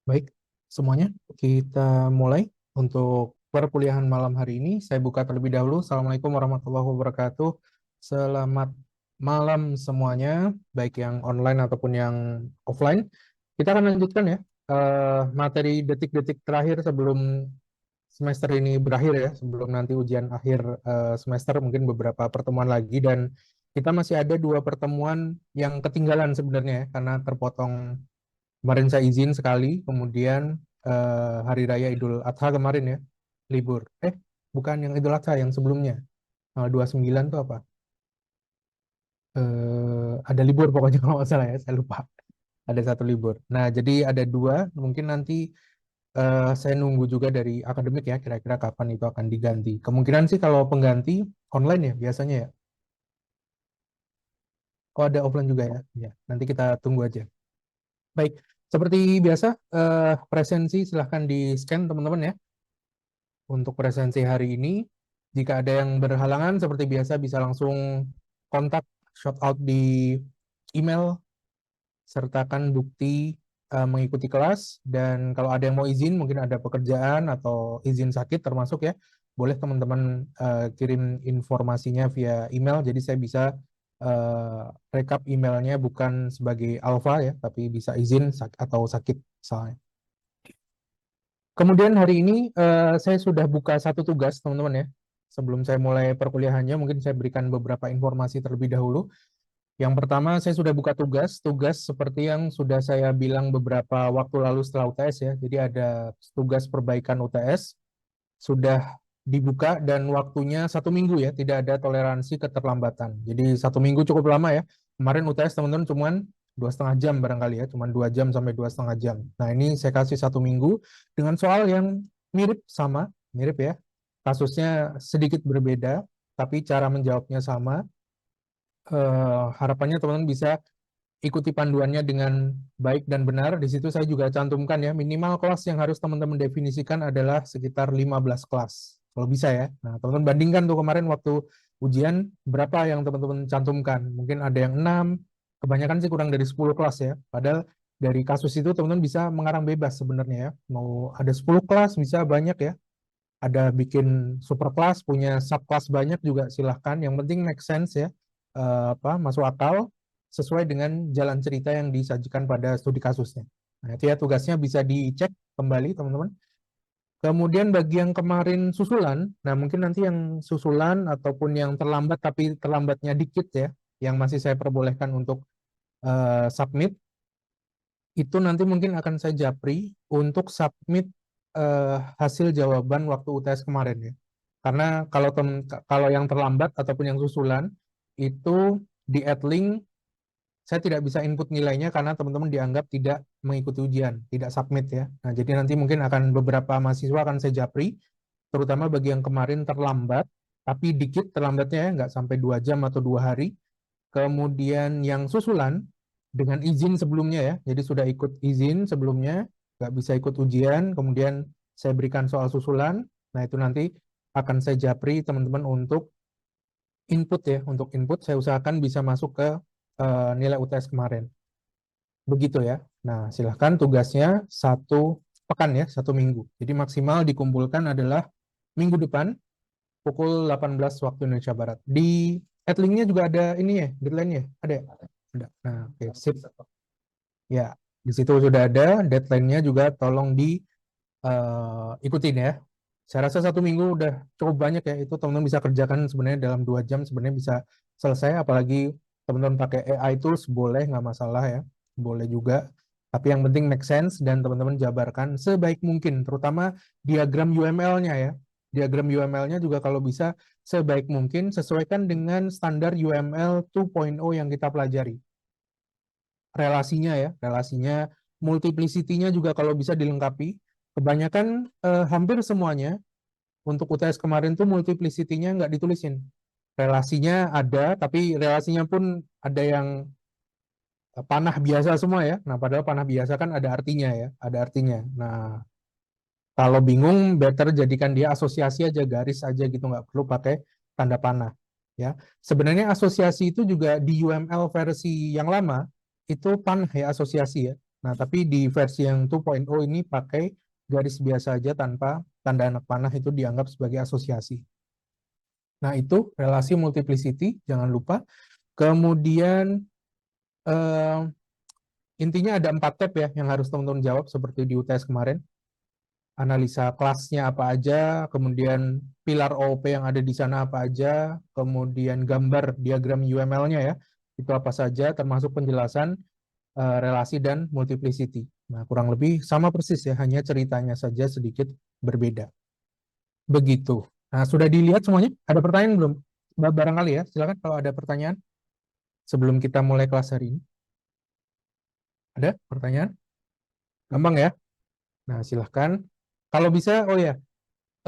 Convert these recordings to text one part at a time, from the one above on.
Baik, semuanya kita mulai untuk perkuliahan malam hari ini. Saya buka terlebih dahulu. Assalamualaikum warahmatullahi wabarakatuh. Selamat malam semuanya, baik yang online ataupun yang offline. Kita akan lanjutkan ya materi detik-detik terakhir sebelum semester ini berakhir ya, sebelum nanti ujian akhir semester mungkin beberapa pertemuan lagi dan kita masih ada dua pertemuan yang ketinggalan sebenarnya ya, karena terpotong. Kemarin saya izin sekali, kemudian Hari Raya Idul Adha kemarin ya, libur. Bukan yang Idul Adha, yang sebelumnya. Tanggal 29 tuh apa? Ada libur pokoknya kalau nggak salah ya, saya lupa. Ada satu libur. Nah, jadi ada dua, mungkin nanti saya nunggu juga dari akademik ya, kira-kira kapan itu akan diganti. Kemungkinan sih kalau pengganti online ya, biasanya ya. Oh, ada offline juga ya. Ya, nanti kita tunggu aja. Baik, seperti biasa, presensi silahkan di-scan teman-teman ya. Untuk presensi hari ini, jika ada yang berhalangan, seperti biasa bisa langsung kontak, shout out di email, sertakan bukti mengikuti kelas, dan kalau ada yang mau izin, mungkin ada pekerjaan atau izin sakit termasuk ya, boleh teman-teman kirim informasinya via email, jadi saya bisa rekap emailnya bukan sebagai alfa ya, tapi bisa izin atau sakit misalnya. Kemudian hari ini saya sudah buka satu tugas, teman-teman ya. Sebelum saya mulai perkuliahannya, mungkin saya berikan beberapa informasi terlebih dahulu. Yang pertama, saya sudah buka tugas seperti yang sudah saya bilang beberapa waktu lalu setelah UTS ya. Jadi ada tugas perbaikan UTS, sudah dibuka dan waktunya 1 minggu ya, tidak ada toleransi keterlambatan. Jadi 1 minggu cukup lama ya. Kemarin UTS teman-teman cuman 2,5 jam barangkali ya, cuman 2 jam sampai 2,5 jam. Nah ini saya kasih 1 minggu dengan soal yang mirip ya. Kasusnya sedikit berbeda, tapi cara menjawabnya sama. Harapannya teman-teman bisa ikuti panduannya dengan baik dan benar. Di situ saya juga cantumkan ya, minimal kelas yang harus teman-teman definisikan adalah sekitar 15 kelas. Kalau bisa ya. Nah, teman-teman bandingkan tuh kemarin waktu ujian, berapa yang teman-teman cantumkan. Mungkin ada yang 6, kebanyakan sih kurang dari 10 kelas ya. Padahal dari kasus itu teman-teman bisa mengarang bebas sebenarnya ya. Mau ada 10 kelas, bisa banyak ya. Ada bikin super kelas, punya subkelas banyak juga silahkan. Yang penting make sense ya, masuk akal, sesuai dengan jalan cerita yang disajikan pada studi kasusnya. Nah, itu ya tugasnya bisa dicek kembali teman-teman. Kemudian bagi yang kemarin susulan, nah mungkin nanti yang susulan ataupun yang terlambat tapi terlambatnya dikit ya, yang masih saya perbolehkan untuk submit, itu nanti mungkin akan saya japri untuk submit hasil jawaban waktu UTS kemarin ya. Karena kalau yang terlambat ataupun yang susulan itu di add link saya tidak bisa input nilainya karena teman-teman dianggap tidak mengikuti ujian, tidak submit ya. Nah, jadi nanti mungkin akan beberapa mahasiswa akan saya japri, terutama bagi yang kemarin terlambat, tapi dikit terlambatnya ya, nggak sampai 2 jam atau 2 hari. Kemudian yang susulan dengan izin sebelumnya ya, jadi sudah ikut izin sebelumnya, nggak bisa ikut ujian, kemudian saya berikan soal susulan, nah itu nanti akan saya japri teman-teman untuk input ya, untuk input saya usahakan bisa masuk ke nilai UTS kemarin. Begitu ya. Nah, silahkan tugasnya 1 pekan ya, 1 minggu. Jadi maksimal dikumpulkan adalah minggu depan pukul 18 waktu Indonesia Barat. Di headlinknya juga ada ini ya, deadline-nya. Ada ya? Ada. Nah, oke, sip. Ya, di situ sudah ada deadline-nya juga tolong di ikutin ya. Saya rasa 1 minggu udah cukup banyak ya. Itu teman-teman bisa kerjakan sebenarnya dalam 2 jam sebenarnya bisa selesai. Apalagi teman-teman pakai AI tools boleh nggak masalah ya. Boleh juga. Tapi yang penting make sense dan teman-teman jabarkan sebaik mungkin. Terutama diagram UML-nya ya. Diagram UML-nya juga kalau bisa sebaik mungkin sesuaikan dengan standar UML 2.0 yang kita pelajari. Relasinya ya, relasinya, multiplicity-nya juga kalau bisa dilengkapi. Kebanyakan hampir semuanya untuk UTS kemarin tuh multiplicity-nya nggak ditulisin. Relasinya ada, tapi relasinya pun ada yang panah biasa semua ya. Nah, padahal panah biasa kan ada artinya ya, ada artinya. Nah, kalau bingung, better jadikan dia asosiasi aja, garis aja gitu, nggak perlu pakai tanda panah. Ya, sebenarnya asosiasi itu juga di UML versi yang lama itu panah ya asosiasi ya. Nah, tapi di versi yang 2.0 ini pakai garis biasa aja tanpa tanda anak panah, itu dianggap sebagai asosiasi. Nah, itu relasi multiplicity, jangan lupa. Kemudian eh, intinya ada 4 tab ya yang harus teman-teman jawab seperti di UTS kemarin. Analisa kelasnya apa aja, kemudian pilar OOP yang ada di sana apa aja, kemudian gambar diagram UML-nya ya, itu apa saja, termasuk penjelasan relasi dan multiplicity. Nah, kurang lebih sama persis ya, hanya ceritanya saja sedikit berbeda. Begitu. Nah, sudah dilihat semuanya? Ada pertanyaan belum? Barangkali ya, silakan kalau ada pertanyaan sebelum kita mulai kelas hari ini. Ada pertanyaan? Gampang ya? Nah, silahkan. Kalau bisa, oh ya,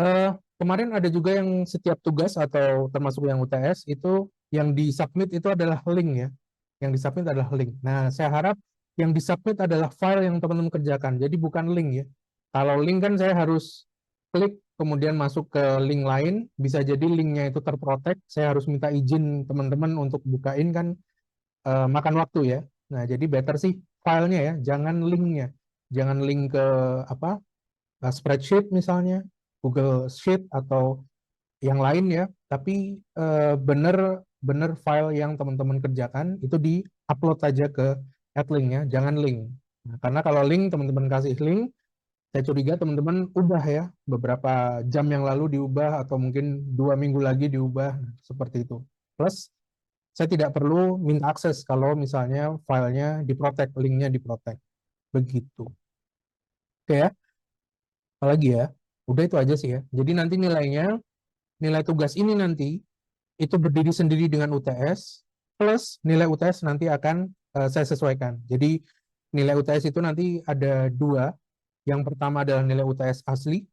eh, kemarin ada juga yang setiap tugas atau termasuk yang UTS itu yang disubmit itu adalah link ya. Yang disubmit adalah link. Nah, saya harap yang disubmit adalah file yang teman-teman kerjakan. Jadi bukan link ya. Kalau link kan saya harus klik kemudian masuk ke link lain, bisa jadi linknya itu terprotek. Saya harus minta izin teman-teman untuk bukain kan makan waktu ya. Nah, jadi better sih filenya ya, jangan linknya. Jangan link ke apa spreadsheet misalnya, Google Sheet atau yang lain ya, tapi bener-bener file yang teman-teman kerjakan itu di-upload aja ke @link-nya, jangan link. Nah, karena kalau link teman-teman kasih link, saya curiga teman-teman ubah ya, beberapa jam yang lalu diubah atau mungkin 2 minggu lagi diubah, seperti itu. Plus, saya tidak perlu minta akses kalau misalnya filenya diprotek, linknya diprotek. Begitu. Oke ya, apalagi ya? Udah itu aja sih ya. Jadi nanti nilai tugas ini nanti itu berdiri sendiri dengan UTS, plus nilai UTS nanti akan saya sesuaikan. Jadi nilai UTS itu nanti ada 2. Yang pertama adalah nilai UTS asli,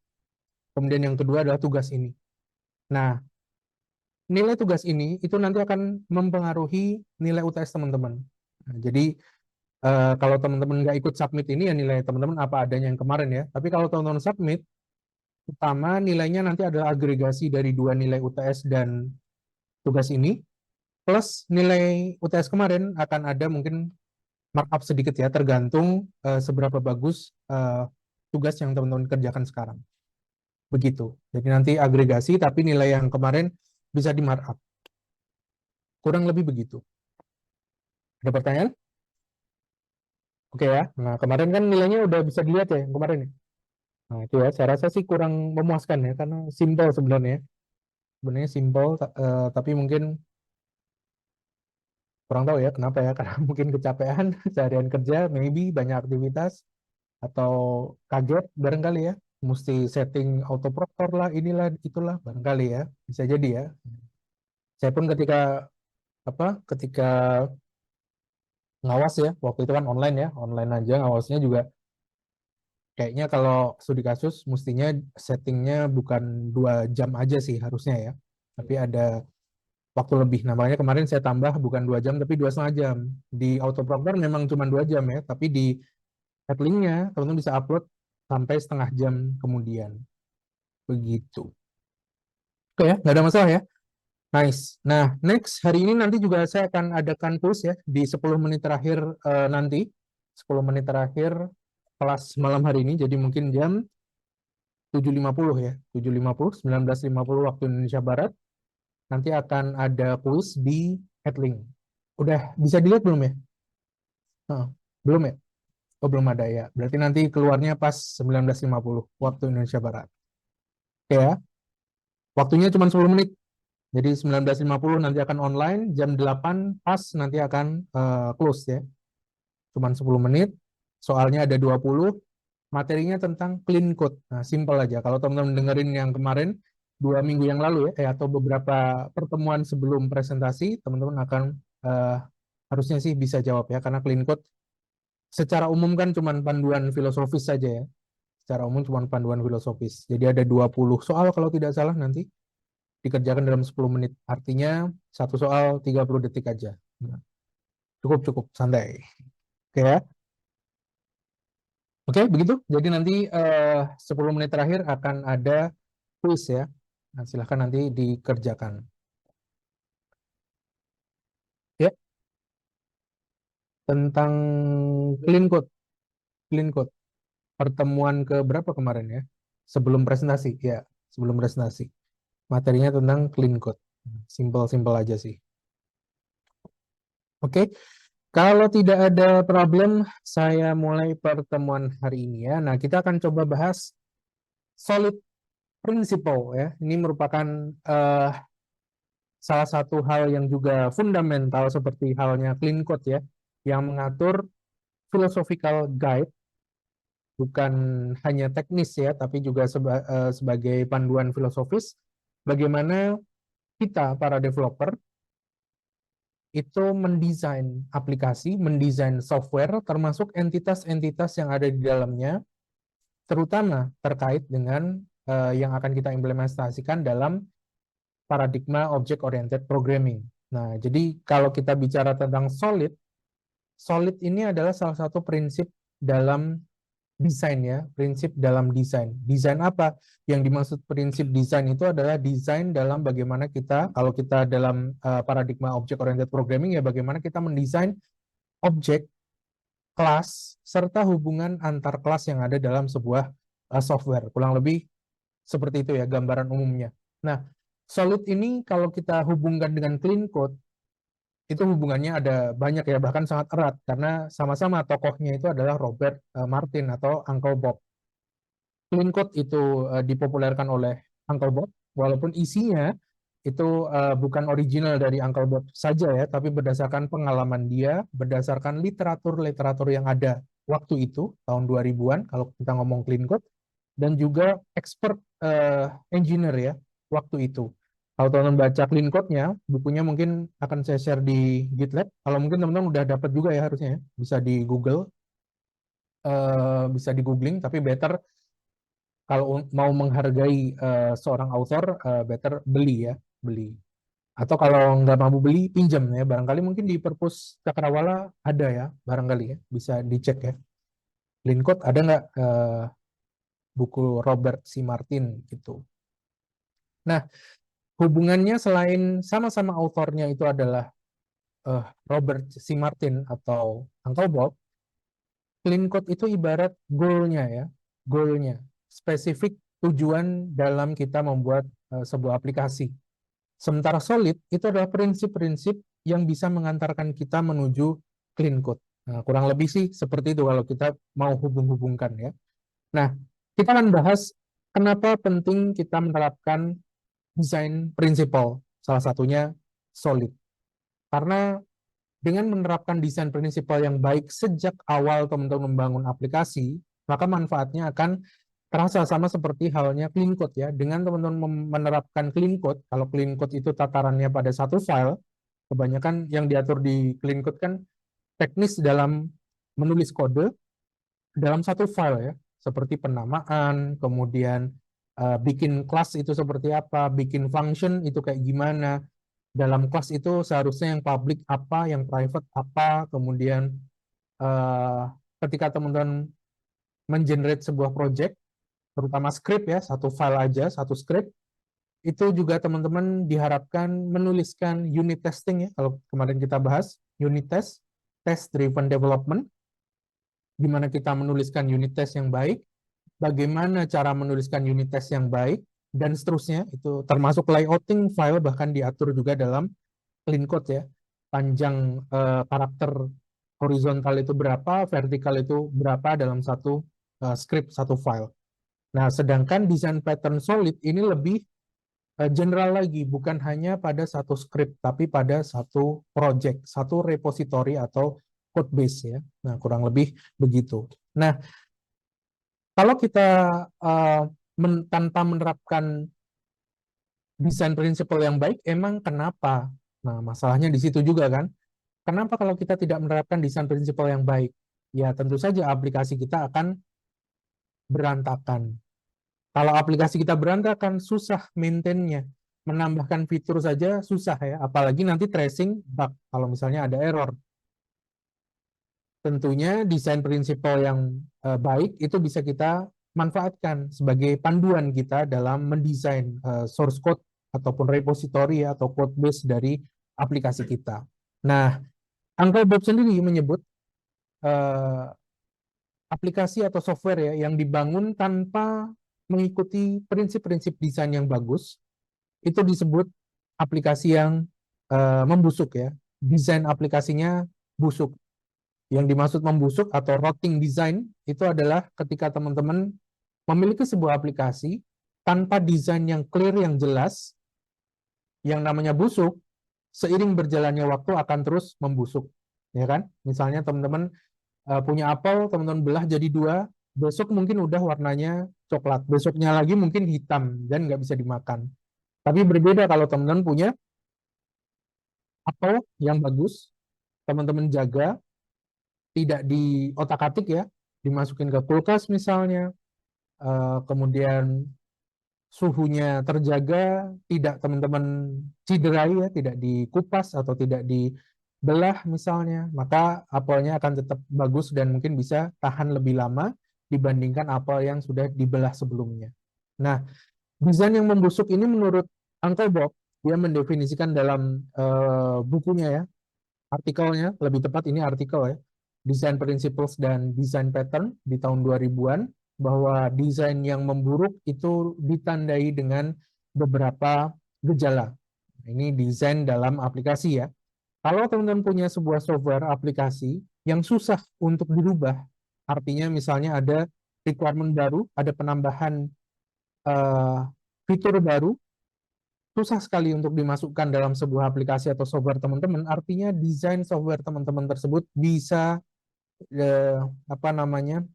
kemudian yang kedua adalah tugas ini. Nah, nilai tugas ini itu nanti akan mempengaruhi nilai UTS teman-teman. Nah, jadi kalau teman-teman nggak ikut submit ini ya nilai teman-teman apa adanya yang kemarin ya. Tapi kalau teman-teman submit, utama nilainya nanti adalah agregasi dari 2 nilai UTS dan tugas ini, plus nilai UTS kemarin akan ada mungkin markup sedikit ya, tergantung seberapa bagus tugas yang teman-teman kerjakan sekarang. Begitu. Jadi nanti agregasi, tapi nilai yang kemarin bisa di markup. Kurang lebih begitu. Ada pertanyaan? Oke ya. Nah, kemarin kan nilainya udah bisa dilihat ya, yang kemarin ya. Nah, itu ya, saya rasa sih kurang memuaskan ya, karena simple sebenarnya. Sebenarnya simple, tapi mungkin kurang tahu ya kenapa ya, karena mungkin kecapean seharian kerja, maybe banyak aktivitas, atau kaget barangkali ya, mesti setting autoprompter lah, inilah, itulah, barangkali ya, bisa jadi ya. Saya pun ketika ngawas ya, waktu itu kan online ya, online aja ngawasnya juga, kayaknya kalau studi kasus mestinya settingnya bukan 2 jam aja sih harusnya ya, tapi ada waktu lebih. Nah, makanya kemarin saya tambah bukan 2 jam tapi 2,5 jam. Di autoprompter memang cuma 2 jam ya, tapi di headlinknya teman-teman bisa upload sampai setengah jam kemudian. Begitu. Oke ya, nggak ada masalah ya. Nice. Nah, next hari ini nanti juga saya akan adakan quiz ya di 10 menit terakhir nanti. 10 menit terakhir kelas malam hari ini. Jadi mungkin jam 7.50 ya. 7.50, 19.50 waktu Indonesia Barat. Nanti akan ada quiz di Headlink. Udah bisa dilihat belum ya? Heeh. Belum ya? Oh, belum ada ya. Berarti nanti keluarnya pas 19.50 waktu Indonesia Barat. Oke ya. Waktunya cuma 10 menit. Jadi 19.50 nanti akan online, jam 8 pas nanti akan close ya. Cuman 10 menit, soalnya ada 20, materinya tentang clean code. Nah, simpel aja. Kalau teman-teman dengerin yang kemarin, 2 minggu yang lalu ya, atau beberapa pertemuan sebelum presentasi, teman-teman akan harusnya sih bisa jawab ya, karena clean code secara umum kan cuma panduan filosofis saja ya. Secara umum cuma panduan filosofis. Jadi ada 20 soal kalau tidak salah nanti dikerjakan dalam 10 menit. Artinya satu soal 30 detik aja. Nah, cukup santai. Oke ya. Oke, begitu. Jadi nanti 10 menit terakhir akan ada quiz ya. Nah, silahkan nanti dikerjakan. Ya, tentang clean code. clean code. Pertemuan ke berapa kemarin ya? Sebelum presentasi, ya, sebelum presentasi. Materinya tentang clean code. Simple-simple aja sih. Oke, kalau tidak ada problem, saya mulai pertemuan hari ini ya. Nah, kita akan coba bahas solid principle ya. Ini merupakan salah satu hal yang juga fundamental seperti halnya clean code ya, yang mengatur philosophical guide, bukan hanya teknis ya, tapi juga sebagai panduan filosofis bagaimana kita para developer itu mendesain aplikasi, mendesain software, termasuk entitas-entitas yang ada di dalamnya, terutama terkait dengan yang akan kita implementasikan dalam paradigma object-oriented programming. Nah, jadi kalau kita bicara tentang solid, solid ini adalah salah satu prinsip dalam desain ya, prinsip dalam desain. Desain apa? Yang dimaksud prinsip desain itu adalah desain dalam bagaimana kita, kalau kita dalam paradigma object-oriented programming ya, bagaimana kita mendesain objek, kelas, serta hubungan antar kelas yang ada dalam sebuah software. Kurang lebih seperti itu ya gambaran umumnya. Nah, solid ini kalau kita hubungkan dengan clean code, itu hubungannya ada banyak ya, bahkan sangat erat, karena sama-sama tokohnya itu adalah Robert Martin atau Uncle Bob. Clean code itu dipopulerkan oleh Uncle Bob, walaupun isinya itu bukan original dari Uncle Bob saja ya, tapi berdasarkan pengalaman dia, berdasarkan literatur-literatur yang ada waktu itu, tahun 2000-an, kalau kita ngomong clean code, dan juga expert engineer ya, waktu itu. Kalau teman-teman baca clean code-nya, bukunya mungkin akan saya share di GitLab. Kalau mungkin teman-teman udah dapat juga ya harusnya, ya. Bisa di Google, bisa di googling, tapi better kalau mau menghargai seorang author, better beli ya, beli. Atau kalau nggak mampu beli, pinjam ya. Barangkali mungkin di Perpus Cakrawala ada ya, barangkali ya, bisa dicek ya. Clean Code ada nggak buku Robert C. Martin gitu. Nah, hubungannya selain sama-sama autornya itu adalah Robert C. Martin atau Uncle Bob, clean code itu ibarat goal-nya ya, goal-nya, spesifik tujuan dalam kita membuat sebuah aplikasi. Sementara solid itu adalah prinsip-prinsip yang bisa mengantarkan kita menuju clean code. Nah, kurang lebih sih seperti itu kalau kita mau hubung-hubungkan ya. Nah, kita akan bahas kenapa penting kita menerapkan design principle, salah satunya solid. Karena dengan menerapkan desain prinsipal yang baik sejak awal teman-teman membangun aplikasi, maka manfaatnya akan terasa sama seperti halnya clean code ya. Dengan teman-teman menerapkan clean code, kalau clean code itu tatarannya pada satu file, kebanyakan yang diatur di clean code kan teknis dalam menulis kode dalam satu file ya, seperti penamaan, kemudian bikin kelas itu seperti apa, bikin function itu kayak gimana, dalam kelas itu seharusnya yang public apa, yang private apa, kemudian ketika teman-teman mengenerate sebuah project, terutama script ya, satu file aja, satu script, itu juga teman-teman diharapkan menuliskan unit testing ya, kalau kemarin kita bahas unit test, test driven development, di mana kita menuliskan unit test yang baik, bagaimana cara menuliskan unit test yang baik, dan seterusnya, itu termasuk layouting file bahkan diatur juga dalam clean code ya, panjang karakter horizontal itu berapa, vertikal itu berapa dalam satu script, satu file. Nah, sedangkan desain pattern solid ini lebih general lagi, bukan hanya pada satu script, tapi pada satu project, satu repository atau code base ya. Nah, kurang lebih begitu. Nah, kalau kita tanpa menerapkan desain prinsipal yang baik, emang kenapa? Nah, masalahnya di situ juga kan. Kenapa kalau kita tidak menerapkan desain prinsipal yang baik? Ya, tentu saja aplikasi kita akan berantakan. Kalau aplikasi kita berantakan, susah maintain-nya. Menambahkan fitur saja susah ya, apalagi nanti tracing bug kalau misalnya ada error. Tentunya desain prinsipal yang baik itu bisa kita manfaatkan sebagai panduan kita dalam mendesain source code ataupun repository atau code base dari aplikasi kita. Nah, Uncle Bob sendiri menyebut aplikasi atau software ya yang dibangun tanpa mengikuti prinsip-prinsip desain yang bagus, itu disebut aplikasi yang membusuk ya. Desain aplikasinya busuk. Yang dimaksud membusuk atau rotting design itu adalah ketika teman-teman memiliki sebuah aplikasi tanpa desain yang clear, yang jelas, yang namanya busuk, seiring berjalannya waktu akan terus membusuk. Ya kan? Misalnya teman-teman punya apel, teman-teman belah jadi dua, besok mungkin udah warnanya coklat, besoknya lagi mungkin hitam dan nggak bisa dimakan. Tapi berbeda kalau teman-teman punya apel yang bagus, teman-teman jaga, tidak di otak-atik ya, dimasukin ke kulkas misalnya, kemudian suhunya terjaga, tidak teman-teman ciderai ya, tidak dikupas atau tidak dibelah misalnya, maka apelnya akan tetap bagus dan mungkin bisa tahan lebih lama dibandingkan apel yang sudah dibelah sebelumnya. Nah, desain yang membusuk ini menurut Uncle Bob, dia mendefinisikan dalam bukunya ya, artikelnya, lebih tepat ini artikel ya, Design Principles dan Design Pattern di tahun 2000-an, bahwa desain yang memburuk itu ditandai dengan beberapa gejala. Ini desain dalam aplikasi ya. Kalau teman-teman punya sebuah software aplikasi yang susah untuk dirubah, artinya misalnya ada requirement baru, ada penambahan fitur baru, susah sekali untuk dimasukkan dalam sebuah aplikasi atau software teman-teman, artinya desain software teman-teman tersebut bisa apa namanya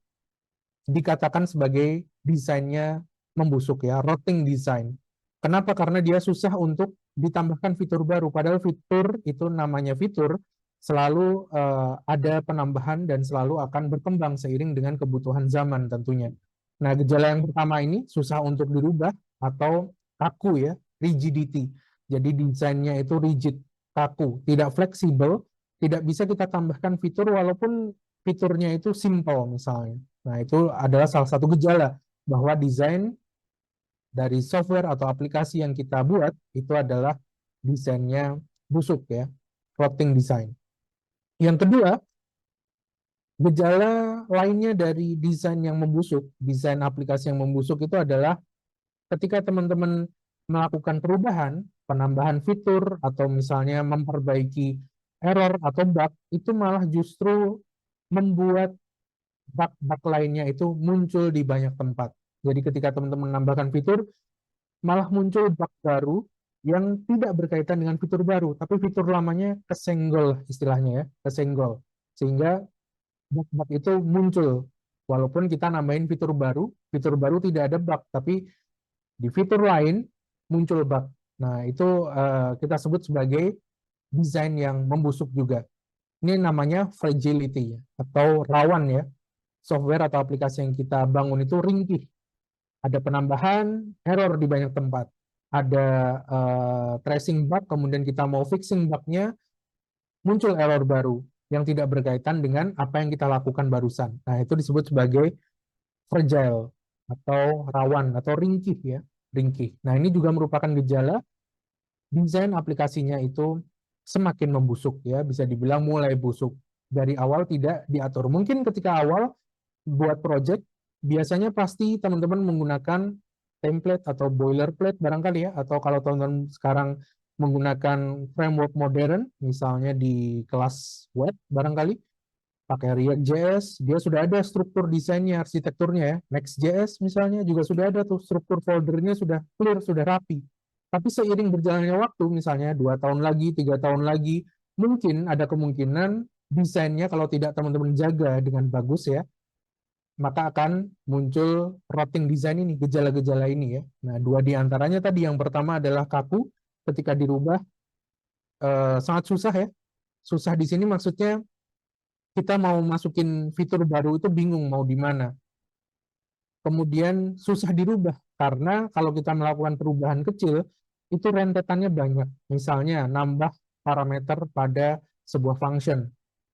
dikatakan sebagai desainnya membusuk ya, rotting design. Kenapa? Karena dia susah untuk ditambahkan fitur baru. Padahal fitur itu namanya fitur selalu ada penambahan dan selalu akan berkembang seiring dengan kebutuhan zaman tentunya. Nah, gejala yang pertama ini susah untuk dirubah atau kaku ya, rigidity. Jadi desainnya itu rigid, kaku, tidak fleksibel, tidak bisa kita tambahkan fitur walaupun fiturnya itu simple misalnya. Nah, itu adalah salah satu gejala bahwa desain dari software atau aplikasi yang kita buat itu adalah desainnya busuk ya, rotting design. Yang kedua, gejala lainnya dari desain yang membusuk, desain aplikasi yang membusuk itu adalah ketika teman-teman melakukan perubahan, penambahan fitur, atau misalnya memperbaiki error atau bug, itu malah justru membuat bug-bug lainnya itu muncul di banyak tempat. Jadi ketika teman-teman menambahkan fitur, malah muncul bug baru yang tidak berkaitan dengan fitur baru, tapi fitur lamanya kesenggol istilahnya ya, kesenggol. Sehingga bug-bug itu muncul. Walaupun kita nambahin fitur baru tidak ada bug, tapi di fitur lain muncul bug. Nah, itu kita sebut sebagai desain yang membusuk juga. Ini namanya fragility ya, atau rawan ya. Software atau aplikasi yang kita bangun itu ringkih. Ada penambahan error di banyak tempat. Ada tracing bug, kemudian kita mau fixing bugnya, muncul error baru yang tidak berkaitan dengan apa yang kita lakukan barusan. Nah, itu disebut sebagai fragile atau rawan atau ringkih ya, ringkih. Nah, ini juga merupakan gejala desain aplikasinya itu semakin membusuk ya, bisa dibilang mulai busuk. Dari awal tidak diatur. Mungkin ketika awal buat project, biasanya pasti teman-teman menggunakan template atau boilerplate barangkali ya, atau kalau teman-teman sekarang menggunakan framework modern, misalnya di kelas web barangkali, pakai React.js, dia sudah ada struktur desainnya, arsitekturnya ya. Next.js misalnya juga sudah ada tuh, struktur foldernya sudah clear, sudah rapi. Tapi seiring berjalannya waktu, misalnya 2 tahun lagi, 3 tahun lagi, mungkin ada kemungkinan desainnya kalau tidak teman-teman jaga dengan bagus ya, maka akan muncul rotting design ini, gejala-gejala ini ya. Nah, 2 di antaranya tadi, yang pertama adalah kaku, ketika dirubah sangat susah ya. Susah di sini maksudnya kita mau masukin fitur baru itu bingung mau di mana. Kemudian susah dirubah, karena kalau kita melakukan perubahan kecil, itu rentetannya banyak. Misalnya nambah parameter pada sebuah function.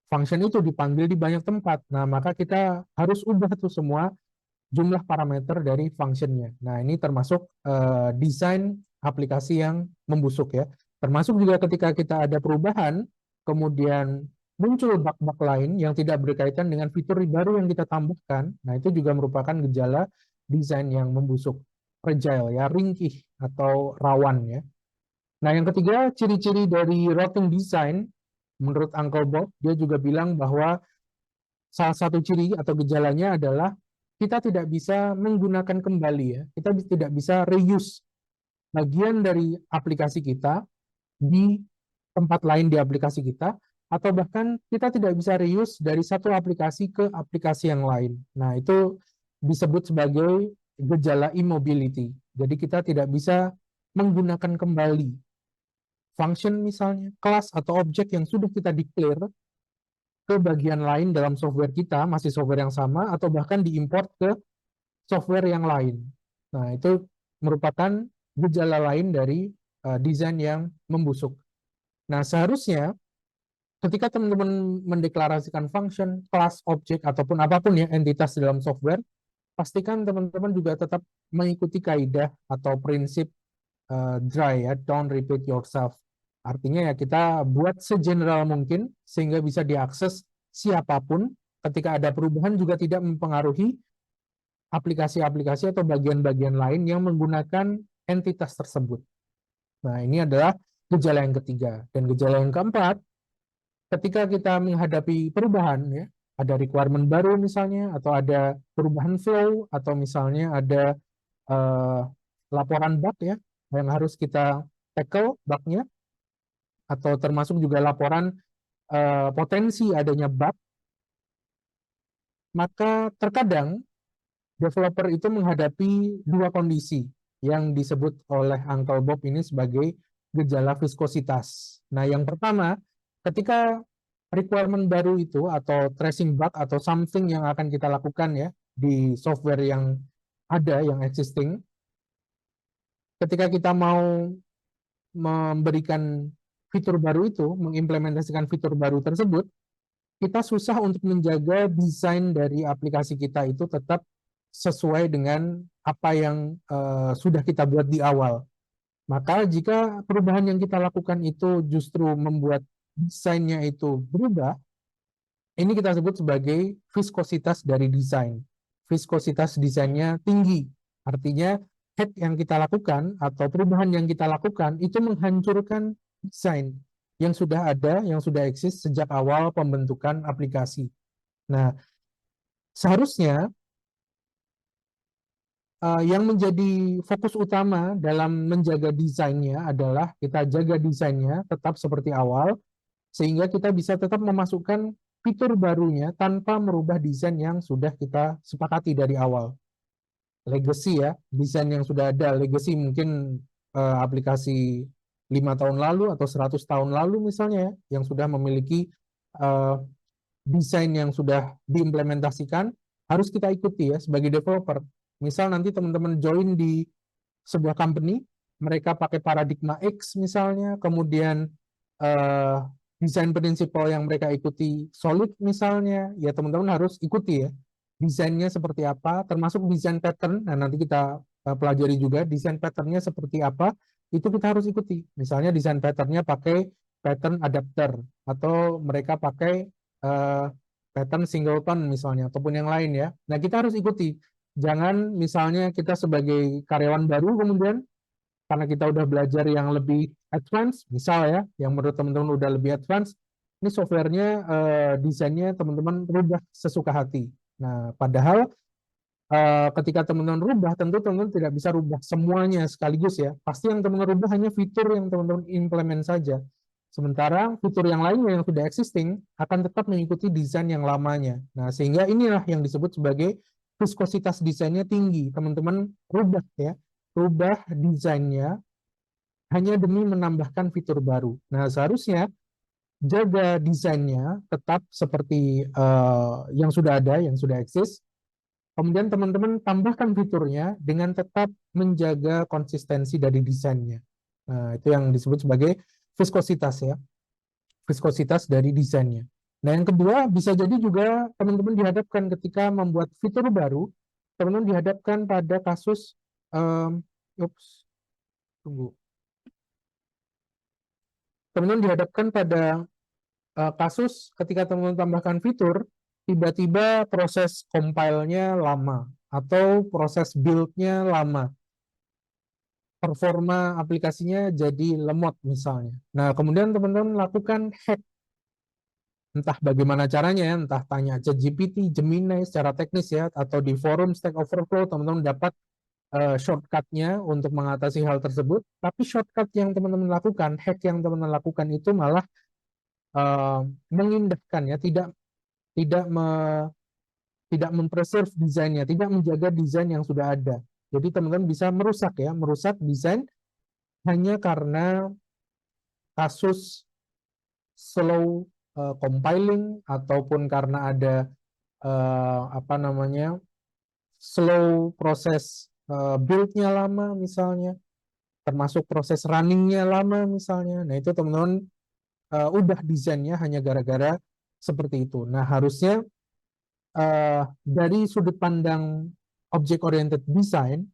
Function itu dipanggil di banyak tempat. Nah, maka kita harus ubah tuh semua jumlah parameter dari functionnya. Nah, ini termasuk desain aplikasi yang membusuk ya. Termasuk juga ketika kita ada perubahan, kemudian muncul bug-bug lain yang tidak berkaitan dengan fitur baru yang kita tambahkan. Nah, itu juga merupakan gejala desain yang membusuk, fragile ya, ringkih atau rawan ya. Nah, yang ketiga, ciri-ciri dari rotting design, menurut Uncle Bob, dia juga bilang bahwa salah satu ciri atau gejalanya adalah kita tidak bisa menggunakan kembali ya, kita tidak bisa reuse bagian dari aplikasi kita di tempat lain di aplikasi kita, atau bahkan kita tidak bisa reuse dari satu aplikasi ke aplikasi yang lain. Nah, itu disebut sebagai gejala immobility. Jadi kita tidak bisa menggunakan kembali function misalnya, kelas atau objek yang sudah kita declare ke bagian lain dalam software kita, masih software yang sama, atau bahkan diimport ke software yang lain. Nah, itu merupakan gejala lain dari desain yang membusuk. Nah, seharusnya ketika teman-teman mendeklarasikan function, kelas, objek, ataupun apapun ya entitas dalam software, pastikan teman-teman juga tetap mengikuti kaidah atau prinsip dry ya, don't repeat yourself. Artinya ya kita buat segeneral mungkin sehingga bisa diakses siapapun. Ketika ada perubahan juga tidak mempengaruhi aplikasi-aplikasi atau bagian-bagian lain yang menggunakan entitas tersebut. Nah, ini adalah gejala yang ketiga. Dan gejala yang keempat, ketika kita menghadapi perubahan ya, ada requirement baru misalnya, atau ada perubahan flow, atau misalnya ada uh, laporan bug ya, yang harus kita tackle bugnya, atau termasuk juga laporan potensi adanya bug, maka terkadang developer itu menghadapi dua kondisi yang disebut oleh Uncle Bob ini sebagai gejala viskositas. Nah, yang pertama, ketika requirement baru itu atau tracing bug atau something yang akan kita lakukan ya di software yang ada, yang existing, ketika kita mau memberikan fitur baru itu, mengimplementasikan fitur baru tersebut, kita susah untuk menjaga desain dari aplikasi kita itu tetap sesuai dengan apa yang sudah kita buat di awal. Maka jika perubahan yang kita lakukan itu justru membuat desainnya itu berubah, ini kita sebut sebagai viskositas dari desain. Viskositas desainnya tinggi, artinya hack yang kita lakukan atau perubahan yang kita lakukan itu menghancurkan desain yang sudah ada, yang sudah eksis sejak awal pembentukan aplikasi. Nah, seharusnya yang menjadi fokus utama dalam menjaga desainnya adalah kita jaga desainnya tetap seperti awal, sehingga kita bisa tetap memasukkan fitur barunya tanpa merubah desain yang sudah kita sepakati dari awal. Legacy ya, desain yang sudah ada, legacy mungkin aplikasi 5 tahun lalu atau 100 tahun lalu misalnya ya, yang sudah memiliki uh, desain yang sudah diimplementasikan, harus kita ikuti ya sebagai developer. Misal nanti teman-teman join di sebuah company, mereka pakai paradigma X misalnya, kemudian desain prinsipal yang mereka ikuti solid misalnya, ya teman-teman harus ikuti ya. Desainnya seperti apa, termasuk desain pattern. Nah, nanti kita pelajari juga desain patternnya seperti apa, itu kita harus ikuti. Misalnya desain patternnya pakai pattern adapter, atau mereka pakai pattern singleton misalnya, ataupun yang lain ya. Nah, kita harus ikuti. Jangan misalnya kita sebagai karyawan baru kemudian karena kita udah belajar yang lebih advance, misal ya, yang menurut teman-teman udah lebih advance, ini softwarenya desainnya teman-teman rubah sesuka hati. Nah, padahal ketika teman-teman rubah, tentu teman-teman tidak bisa rubah semuanya sekaligus ya. Pasti yang teman-teman rubah hanya fitur yang teman-teman implement saja. Sementara fitur yang lainnya yang sudah existing akan tetap mengikuti desain yang lamanya. Nah, sehingga inilah yang disebut sebagai viskositas desainnya tinggi. Teman-teman rubah ya, rubah desainnya hanya demi menambahkan fitur baru. Nah, seharusnya jaga desainnya tetap seperti yang sudah ada, yang sudah eksis. Kemudian teman-teman tambahkan fiturnya dengan tetap menjaga konsistensi dari desainnya. Nah, itu yang disebut sebagai viskositas ya. Viskositas dari desainnya. Nah, yang kedua bisa jadi juga teman-teman dihadapkan ketika membuat fitur baru, teman-teman dihadapkan pada kasus tunggu. Teman-teman dihadapkan pada kasus ketika teman-teman tambahkan fitur, tiba-tiba proses compile-nya lama atau proses build-nya lama, performa aplikasinya jadi lemot misalnya. Nah, kemudian teman-teman lakukan hack, entah bagaimana caranya ya, entah tanya ChatGPT, Gemini secara teknis ya, atau di forum Stack Overflow teman-teman dapat shortcut-nya untuk mengatasi hal tersebut. Tapi shortcut yang teman-teman lakukan, hack yang teman-teman lakukan itu malah mengindahkan ya, tidak me, tidak mempreserve desainnya, tidak menjaga desain yang sudah ada. Jadi teman-teman bisa merusak ya, merusak desain hanya karena kasus slow compiling ataupun karena ada apa namanya slow proses build-nya lama misalnya, termasuk proses running-nya lama misalnya. Nah itu teman-teman udah desainnya hanya gara-gara seperti itu. Nah harusnya dari sudut pandang object oriented design,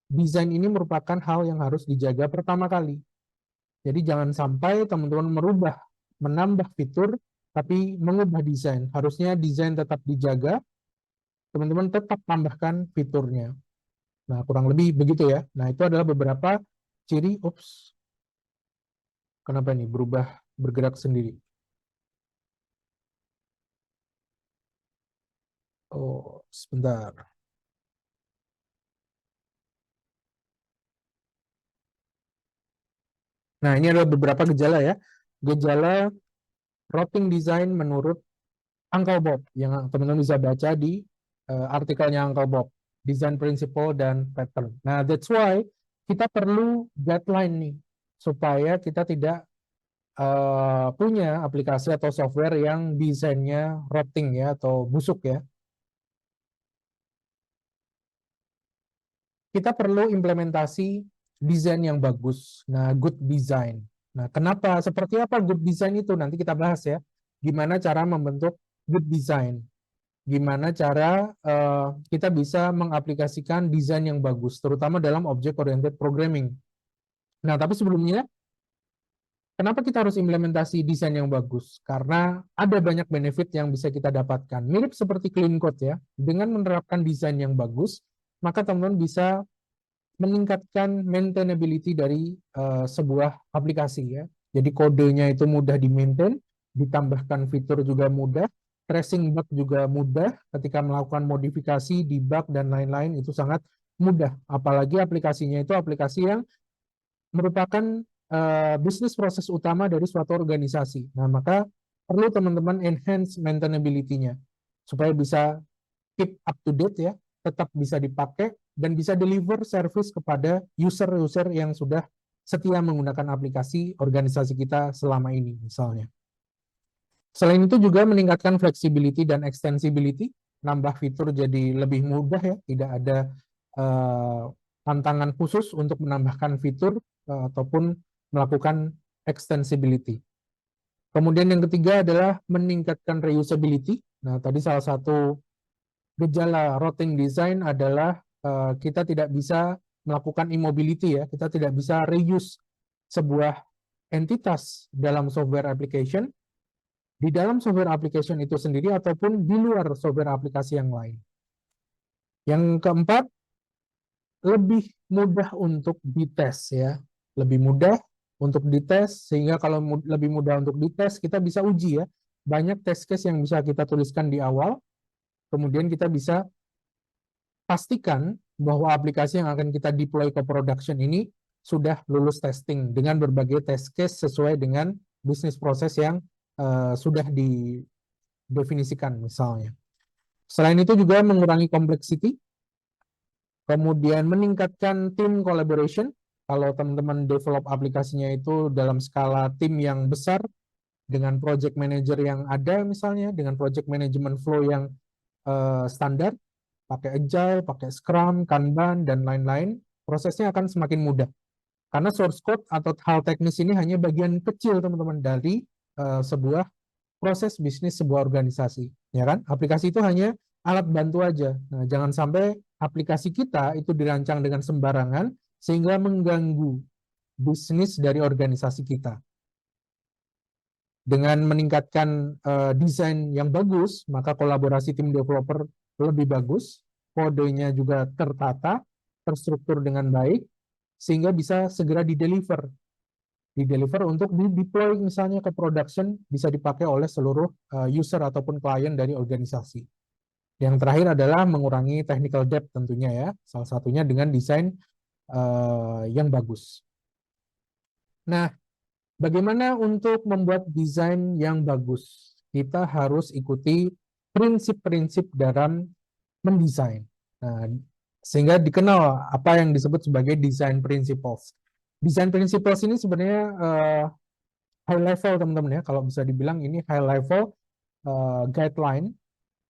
desain ini merupakan hal yang harus dijaga pertama kali. Jadi jangan sampai teman-teman merubah, menambah fitur, tapi mengubah desain. Harusnya desain tetap dijaga, teman-teman tetap tambahkan fiturnya. Nah, kurang lebih begitu ya. Nah, itu adalah beberapa ciri, kenapa nih berubah, bergerak sendiri. Oh, sebentar. Nah, ini adalah beberapa gejala ya. Gejala routing design menurut Uncle Bob yang teman-teman bisa baca di artikelnya Uncle Bob, design principle dan pattern. Nah, that's why kita perlu guideline nih supaya kita tidak punya aplikasi atau software yang desainnya rotting ya atau busuk ya. Kita perlu implementasi desain yang bagus. Nah, good design. Nah, kenapa? Seperti apa good design itu? Nanti kita bahas ya. Gimana cara membentuk good design? Gimana cara kita bisa mengaplikasikan desain yang bagus, terutama dalam object oriented programming. Nah, tapi sebelumnya, kenapa kita harus implementasi desain yang bagus? Karena ada banyak benefit yang bisa kita dapatkan. Mirip seperti clean code ya. Dengan menerapkan desain yang bagus, maka teman-teman bisa meningkatkan maintainability dari sebuah aplikasi ya. Jadi kodenya itu mudah di-maintain, ditambahkan fitur juga mudah, tracing bug juga mudah, ketika melakukan modifikasi, debug, dan lain-lain itu sangat mudah. Apalagi aplikasinya itu aplikasi yang merupakan bisnis proses utama dari suatu organisasi. Nah, maka perlu teman-teman enhance maintainability-nya supaya bisa keep up to date ya, tetap bisa dipakai dan bisa deliver service kepada user-user yang sudah setia menggunakan aplikasi organisasi kita selama ini misalnya. Selain itu juga meningkatkan flexibility dan extensibility, nambah fitur jadi lebih mudah ya, tidak ada tantangan khusus untuk menambahkan fitur ataupun melakukan extensibility. Kemudian yang ketiga adalah meningkatkan reusability. Nah, tadi salah satu gejala routing design adalah kita tidak bisa melakukan immobility ya, kita tidak bisa reuse sebuah entitas dalam software application di dalam software application itu sendiri ataupun di luar software aplikasi yang lain. Yang keempat, lebih mudah untuk dites ya, lebih mudah untuk dites sehingga kalau lebih mudah untuk dites kita bisa uji ya, banyak test case yang bisa kita tuliskan di awal, kemudian kita bisa pastikan bahwa aplikasi yang akan kita deploy ke production ini sudah lulus testing dengan berbagai test case sesuai dengan bisnis proses yang sudah didefinisikan misalnya. Selain itu juga mengurangi complexity, kemudian meningkatkan team collaboration. Kalau teman-teman develop aplikasinya itu dalam skala tim yang besar, dengan project manager yang ada misalnya, dengan project management flow yang standar, pakai Agile, pakai Scrum, Kanban, dan lain-lain, prosesnya akan semakin mudah. Karena source code atau hal teknis ini hanya bagian kecil teman-teman dari sebuah proses bisnis sebuah organisasi. Ya kan? Aplikasi itu hanya alat bantu aja. Nah, jangan sampai aplikasi kita itu dirancang dengan sembarangan sehingga mengganggu bisnis dari organisasi kita. Dengan meningkatkan desain yang bagus, maka kolaborasi tim developer lebih bagus, kodenya juga tertata, terstruktur dengan baik, sehingga bisa segera dideliver untuk di-deploy misalnya ke production, bisa dipakai oleh seluruh user ataupun klien dari organisasi. Yang terakhir adalah mengurangi technical debt tentunya ya, salah satunya dengan desain yang bagus. Nah, bagaimana untuk membuat desain yang bagus? Kita harus ikuti prinsip-prinsip dalam mendesain. Nah, sehingga dikenal apa yang disebut sebagai design principles. Design principles ini sebenarnya high level teman-teman ya, kalau bisa dibilang ini high level guideline,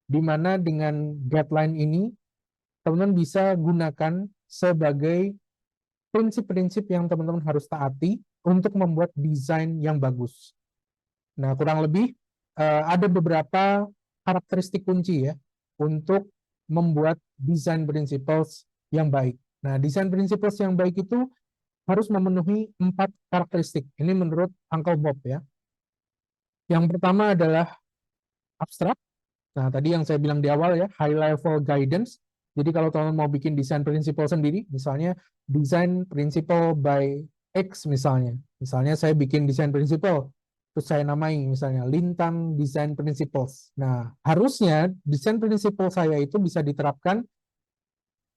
di mana dengan guideline ini teman-teman bisa gunakan sebagai prinsip-prinsip yang teman-teman harus taati untuk membuat desain yang bagus. Nah, kurang lebih ada beberapa karakteristik kunci ya untuk membuat desain principles yang baik. Nah, desain principles yang baik itu harus memenuhi 4 karakteristik. Ini menurut Uncle Bob ya. Yang pertama adalah abstrak. Nah, tadi yang saya bilang di awal ya, high level guidance. Jadi kalau teman-teman mau bikin desain principle sendiri, misalnya desain principle by X misalnya. Misalnya saya bikin desain principle, terus saya namai misalnya Lintang Design Principles. Nah, harusnya desain principle saya itu bisa diterapkan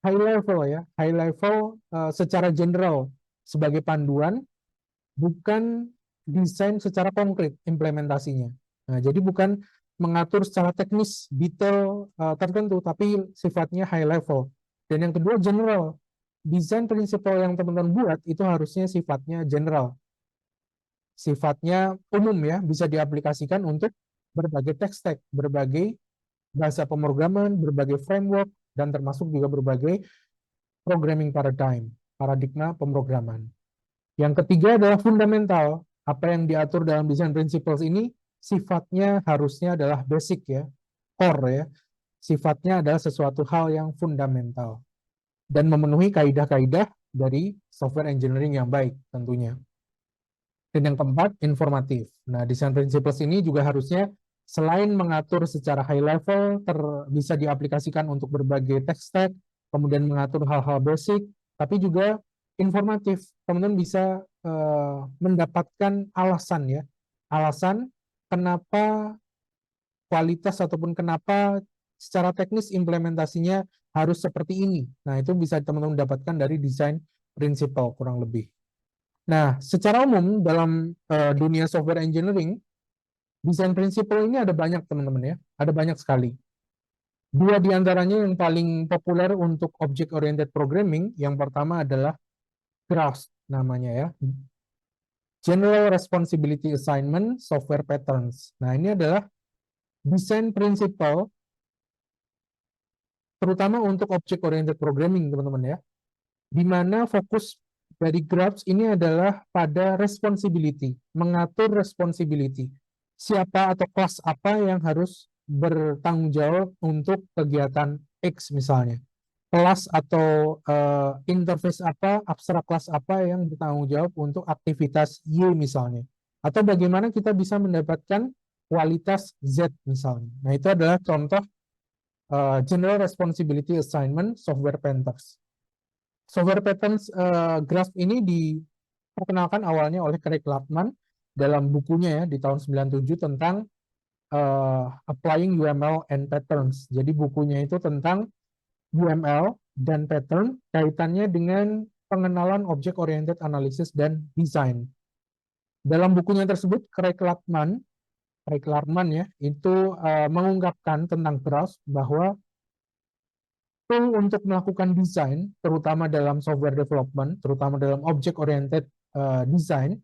high level ya, high level secara general sebagai panduan, bukan desain secara konkret implementasinya. Nah, jadi bukan mengatur secara teknis detail tertentu, tapi sifatnya high level. Dan yang kedua general. Desain prinsipal yang teman-teman buat itu harusnya sifatnya general. Sifatnya umum ya, bisa diaplikasikan untuk berbagai tech stack, berbagai bahasa pemrograman, berbagai framework, dan termasuk juga berbagai programming paradigma pemrograman. Yang ketiga adalah fundamental. Apa yang diatur dalam design principles ini sifatnya harusnya adalah basic ya, core ya. Sifatnya adalah sesuatu hal yang fundamental dan memenuhi kaidah-kaidah dari software engineering yang baik tentunya. Dan yang keempat, informatif. Nah, design principles ini juga harusnya selain mengatur secara high level, bisa diaplikasikan untuk berbagai tech stack, kemudian mengatur hal-hal basic, tapi juga informatif. Teman-teman bisa mendapatkan alasan ya, alasan kenapa kualitas ataupun kenapa secara teknis implementasinya harus seperti ini. Nah, itu bisa teman-teman dapatkan dari desain principle kurang lebih. Nah, secara umum dalam dunia software engineering, desain principle ini ada banyak teman-teman ya, ada banyak sekali. Dua di antaranya yang paling populer untuk object oriented programming, yang pertama adalah GRASP namanya ya, General Responsibility Assignment Software Patterns. Nah, ini adalah desain principle terutama untuk object oriented programming teman-teman ya, di mana fokus dari GRAPS ini adalah pada responsibility, mengatur responsibility. Siapa atau kelas apa yang harus bertanggung jawab untuk kegiatan X misalnya. Kelas atau interface apa, abstrak kelas apa yang bertanggung jawab untuk aktivitas Y misalnya. Atau bagaimana kita bisa mendapatkan kualitas Z misalnya. Nah, itu adalah contoh General Responsibility Assignment Software Patterns. Software Patterns GRASP ini diperkenalkan awalnya oleh Craig Lattman dalam bukunya ya di tahun 97 tentang Applying UML and Patterns. Jadi bukunya itu tentang UML dan pattern kaitannya dengan pengenalan Object Oriented Analysis dan Design. Dalam bukunya tersebut Craig Lattman ya itu mengungkapkan tentang GRASP bahwa tool untuk melakukan desain, terutama dalam software development, terutama dalam object oriented design,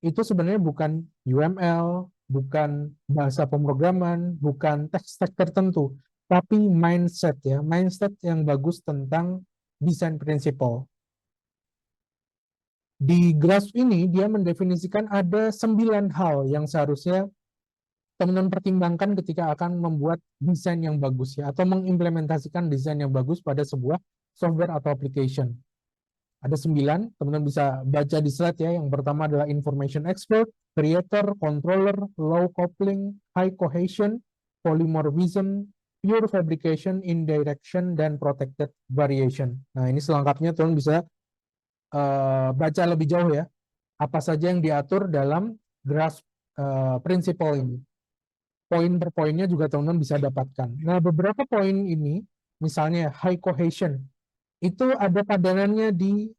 itu sebenarnya bukan UML, bukan bahasa pemrograman, bukan tech-stack tertentu, tapi mindset ya, mindset yang bagus tentang design principle. Di GRASP ini dia mendefinisikan ada 9 hal yang seharusnya teman-teman pertimbangkan ketika akan membuat desain yang bagus ya, atau mengimplementasikan desain yang bagus pada sebuah software atau application. Ada 9, teman-teman bisa baca di slide ya. Yang pertama adalah information expert, creator, controller, low coupling, high cohesion, polymorphism, pure fabrication, indirection, dan protected variation. Nah, ini selengkapnya teman bisa baca lebih jauh ya. Apa saja yang diatur dalam grasp principle ini. Poin per poinnya juga teman-teman bisa dapatkan. Nah, beberapa poin ini, misalnya high cohesion, itu ada padanannya di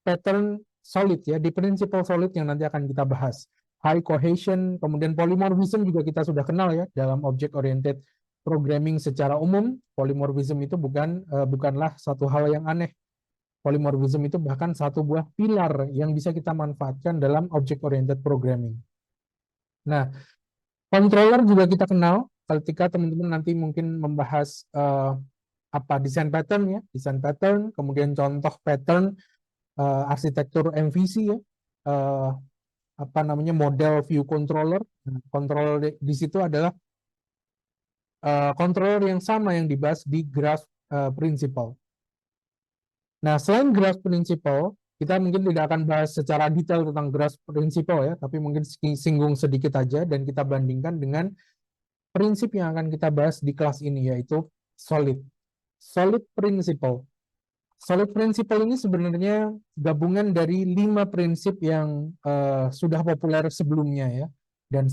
pattern solid ya, di principle solid yang nanti akan kita bahas. High cohesion, kemudian polymorphism juga kita sudah kenal ya dalam object oriented programming secara umum. Polymorphism itu bukanlah satu hal yang aneh. Polymorphism itu bahkan satu buah pilar yang bisa kita manfaatkan dalam object oriented programming. Nah, controller juga kita kenal ketika teman-teman nanti mungkin membahas desain pattern ya, desain pattern, kemudian contoh pattern arsitektur MVC ya, model view controller. Controller di situ adalah controller yang sama yang dibahas di grasp principle. Nah, selain grasp principle, kita mungkin tidak akan bahas secara detail tentang grasp principle ya, tapi mungkin singgung sedikit aja dan kita bandingkan dengan prinsip yang akan kita bahas di kelas ini, yaitu solid. Solid principle. Solid principle ini sebenarnya gabungan dari 5 prinsip yang sudah populer sebelumnya ya. Dan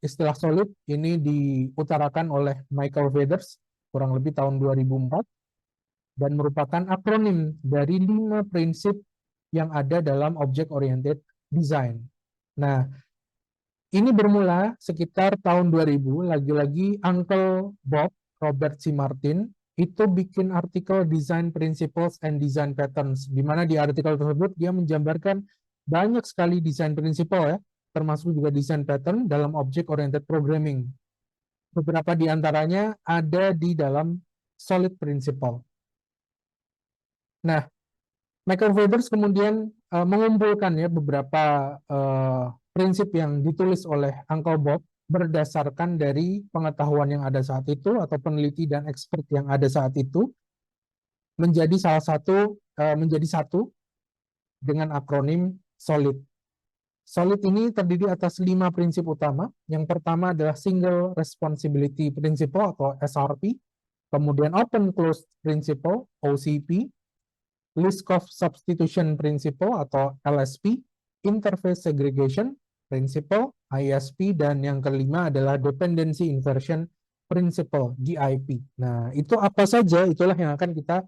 istilah solid ini diutarakan oleh Michael Veders kurang lebih tahun 2004 dan merupakan akronim dari 5 prinsip yang ada dalam object oriented design. Nah, ini bermula sekitar tahun 2000, lagi-lagi Uncle Bob, Robert C. Martin, itu bikin artikel Design Principles and Design Patterns, di mana di artikel tersebut dia menjabarkan banyak sekali design principle ya, termasuk juga design pattern dalam object oriented programming. Beberapa di antaranya ada di dalam solid principle. Nah, Michael Veders kemudian mengumpulkan ya beberapa prinsip yang ditulis oleh Uncle Bob berdasarkan dari pengetahuan yang ada saat itu atau peneliti dan expert yang ada saat itu menjadi satu dengan akronim SOLID. SOLID ini terdiri atas 5 prinsip utama. Yang pertama adalah Single Responsibility Principle atau SRP, kemudian Open Closed Principle OCP, List of Substitution Principle atau LSP, Interface Segregation Principle ISP, dan yang kelima adalah Dependency Inversion Principle DIP. Nah, itu apa saja? Itulah yang akan kita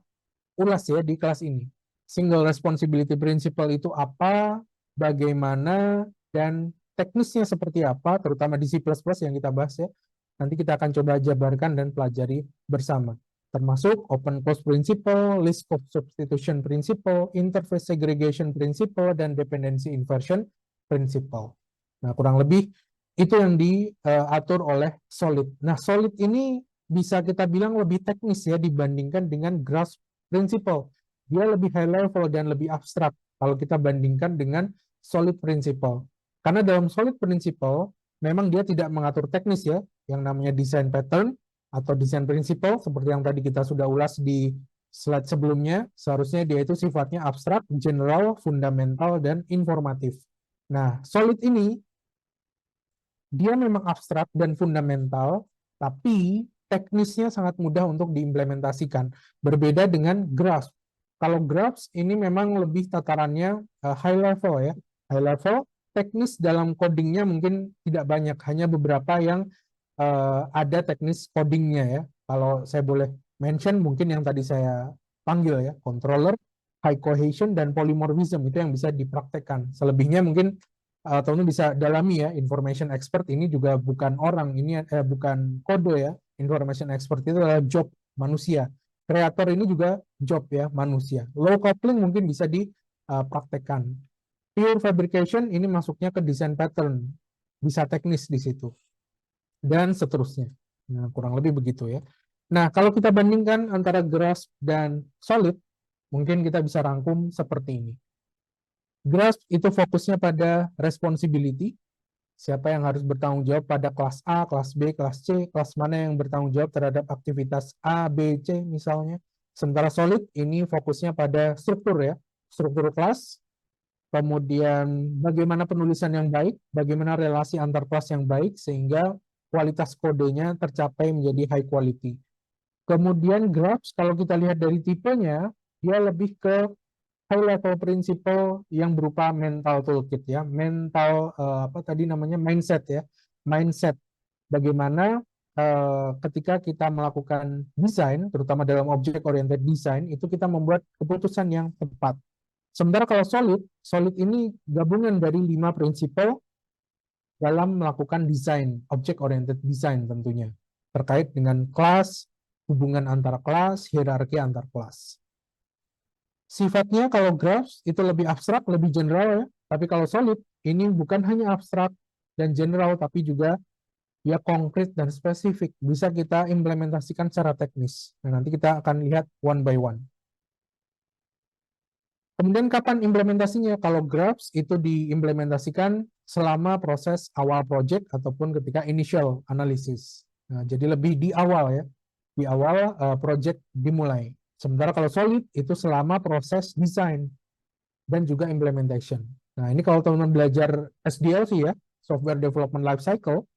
ulas ya di kelas ini. Single Responsibility Principle itu apa, bagaimana, dan teknisnya seperti apa, terutama di C++ yang kita bahas ya. Nanti kita akan coba jabarkan dan pelajari bersama. Termasuk Open Close Principle, List of Substitution Principle, Interface Segregation Principle, dan Dependency Inversion Principle. Nah, kurang lebih itu yang diatur oleh SOLID. Nah, SOLID ini bisa kita bilang lebih teknis ya dibandingkan dengan GRASP Principle. Dia lebih high level dan lebih abstrak kalau kita bandingkan dengan SOLID Principle. Karena dalam SOLID Principle, memang dia tidak mengatur teknis ya, yang namanya design pattern, atau desain principle seperti yang tadi kita sudah ulas di slide sebelumnya, seharusnya dia itu sifatnya abstrak, general, fundamental, dan informatif. Nah, solid ini dia memang abstrak dan fundamental, tapi teknisnya sangat mudah untuk diimplementasikan. Berbeda dengan grasp. Kalau grasp ini memang lebih tatarannya high level ya. High level, teknis dalam codingnya mungkin tidak banyak, hanya beberapa yang ada teknis codingnya ya. Kalau saya boleh mention mungkin yang tadi saya panggil ya, controller, high cohesion, dan polymorphism itu yang bisa dipraktekkan. Selebihnya mungkin teman-teman bisa dalami ya. Information expert ini juga bukan orang, ini bukan kode ya. Information expert itu adalah job manusia. Kreator ini juga job ya, manusia. Low coupling mungkin bisa dipraktekkan. Pure fabrication ini masuknya ke design pattern, bisa teknis di situ, dan seterusnya. Nah, kurang lebih begitu ya. Nah, kalau kita bandingkan antara grasp dan solid, mungkin kita bisa rangkum seperti ini. Grasp itu fokusnya pada responsibility, siapa yang harus bertanggung jawab pada kelas A, kelas B, kelas C, kelas mana yang bertanggung jawab terhadap aktivitas A, B, C misalnya. Sementara solid ini fokusnya pada struktur ya, struktur kelas, kemudian bagaimana penulisan yang baik, bagaimana relasi antar kelas yang baik, sehingga kualitas kodenya tercapai menjadi high quality. Kemudian graphs, kalau kita lihat dari tipenya, dia lebih ke high level principle yang berupa mental toolkit ya, mental apa tadi namanya mindset ya, mindset bagaimana ketika kita melakukan desain, terutama dalam object oriented design, itu kita membuat keputusan yang tepat. Sementara kalau solid, solid ini gabungan dari 5 prinsipal dalam melakukan desain, object oriented design tentunya, terkait dengan kelas, hubungan antar kelas, hierarki antar kelas. Sifatnya kalau graphs itu lebih abstrak, lebih general ya, tapi kalau solid ini bukan hanya abstrak dan general, tapi juga ya konkret dan spesifik, bisa kita implementasikan secara teknis. Nah, nanti kita akan lihat one by one. Kemudian kapan implementasinya? Kalau graphs itu diimplementasikan selama proses awal project ataupun ketika initial analysis. Nah, jadi lebih di awal ya, di awal project dimulai. Sementara kalau solid itu selama proses desain dan juga implementation. Nah, ini kalau teman-teman belajar SDLC ya, Software Development Lifecycle,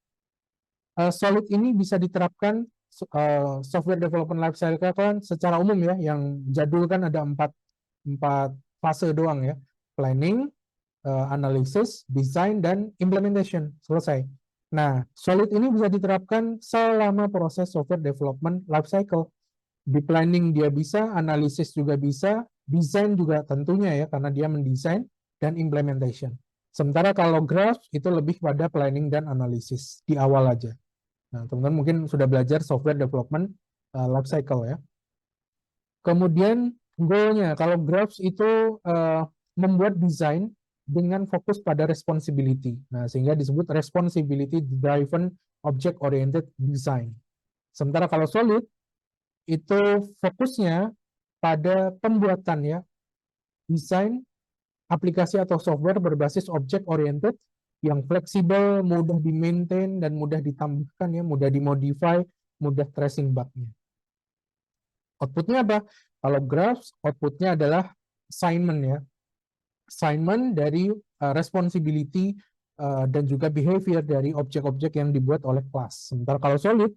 solid ini bisa diterapkan software development lifecycle kan secara umum ya, yang jadul kan ada empat fase doang ya, planning, analysis, design, dan implementation, selesai. Nah, solid ini bisa diterapkan selama proses software development lifecycle. Di planning dia bisa, analisis juga bisa, desain juga tentunya ya, karena dia mendesain, dan implementation. Sementara kalau graph itu lebih pada planning dan analisis di awal aja. Nah, teman-teman mungkin sudah belajar software development lifecycle ya. Kemudian goalnya, kalau graphs itu membuat desain dengan fokus pada responsibility. Nah, sehingga disebut responsibility driven object oriented design. Sementara kalau solid itu fokusnya pada pembuatan ya, desain aplikasi atau software berbasis object oriented yang fleksibel, mudah di-maintain dan mudah ditambahkan ya, mudah dimodify, mudah tracing bug-nya. Outputnya apa? Kalau graphs, outputnya adalah assignment ya. Assignment dari responsibility dan juga behavior dari objek-objek yang dibuat oleh kelas. Sementara kalau solid,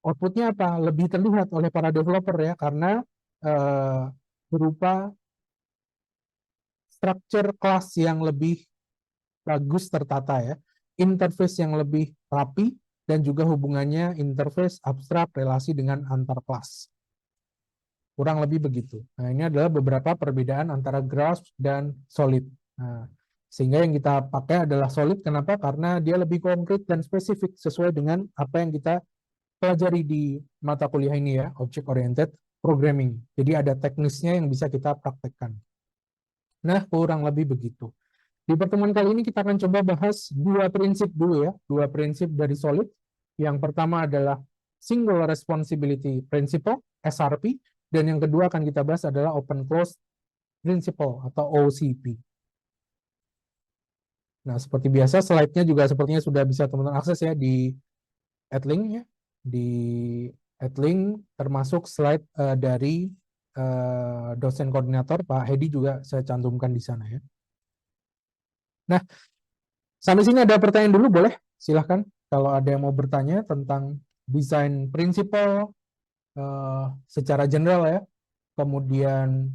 outputnya apa? Lebih terlihat oleh para developer ya, karena berupa structure kelas yang lebih bagus tertata ya, interface yang lebih rapi, dan juga hubungannya interface abstrak relasi dengan antar kelas. Kurang lebih begitu. Nah, ini adalah beberapa perbedaan antara graphs dan solid. Nah, sehingga yang kita pakai adalah solid. Kenapa? Karena dia lebih konkret dan spesifik sesuai dengan apa yang kita pelajari di mata kuliah ini ya, object oriented programming. Jadi ada teknisnya yang bisa kita praktekkan. Nah, kurang lebih begitu. Di pertemuan kali ini kita akan coba bahas dua prinsip dulu ya, dua prinsip dari solid. Yang pertama adalah Single Responsibility Principle, SRP, dan yang kedua akan kita bahas adalah Open Close Principle atau OCP. Nah, seperti biasa slide-nya juga sepertinya sudah bisa teman-teman akses ya di Adlink ya. Di Adlink termasuk slide dari dosen koordinator Pak Hedi juga saya cantumkan di sana ya. Nah, sampai sini ada pertanyaan dulu boleh? Silahkan kalau ada yang mau bertanya tentang desain prinsipal secara general ya. Kemudian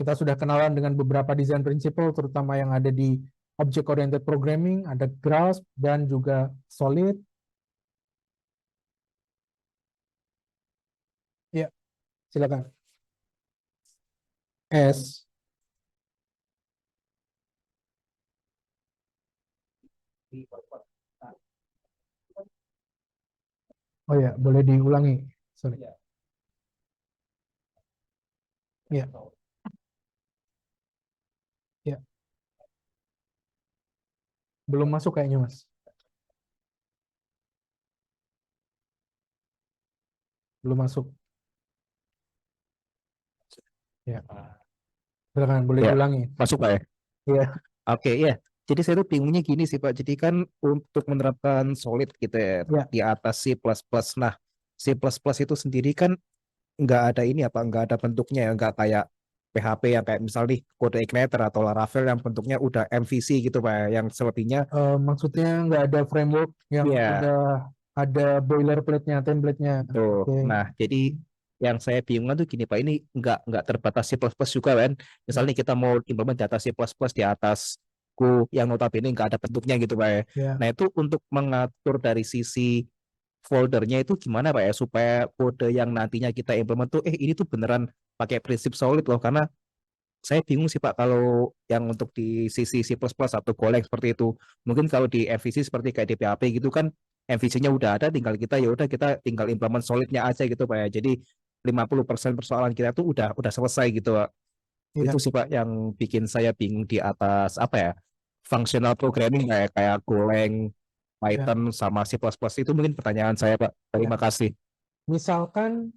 kita sudah kenalan dengan beberapa desain prinsipal terutama yang ada di object oriented programming, ada grasp dan juga solid. Ya, silakan. S. Oh ya, boleh diulangi. Sorry. Ya. Ya, belum masuk kayaknya, Mas. Belum masuk. Ya. Silakan, boleh Ya, diulangi. masuk Pak ya? Iya. Oke, ya. Jadi saya tuh bingungnya gini sih Pak. Jadi kan untuk menerapkan solid gitu ya Ya. di atas C++. Nah, C++ itu sendiri kan nggak ada ini apa, nggak ada bentuknya ya, nggak kayak PHP yang kayak misalnya nih kode Igniter atau Laravel yang bentuknya udah MVC gitu Pak, yang selebihnya Maksudnya nggak ada framework yang ya. udah ada boilerplate-nya, template-nya. Tuh. Oke. Nah, jadi yang saya bingung tuh gini Pak, ini nggak terbatas C++ juga kan. Ya, Misalnya kita mau implement data C++ di atas yang notabene nggak ada bentuknya gitu Pak ya. ya, Nah, itu untuk mengatur dari sisi foldernya itu gimana Pak ya, supaya kode yang nantinya kita implement tuh, ini tuh beneran pakai prinsip solid loh. Karena saya bingung sih Pak kalau yang untuk di sisi C++ atau Golang seperti itu. Mungkin kalau di MVC seperti kayak di PHP gitu kan MVC-nya udah ada, tinggal kita ya udah kita tinggal implement solidnya aja gitu Pak ya. Jadi 50% persoalan kita tuh udah selesai gitu Pak. Itu ya, sih Pak yang bikin saya bingung di atas apa ya? Functional programming kayak Golang, ya, Python sama C++ itu mungkin pertanyaan saya Pak. ya. Terima kasih. Misalkan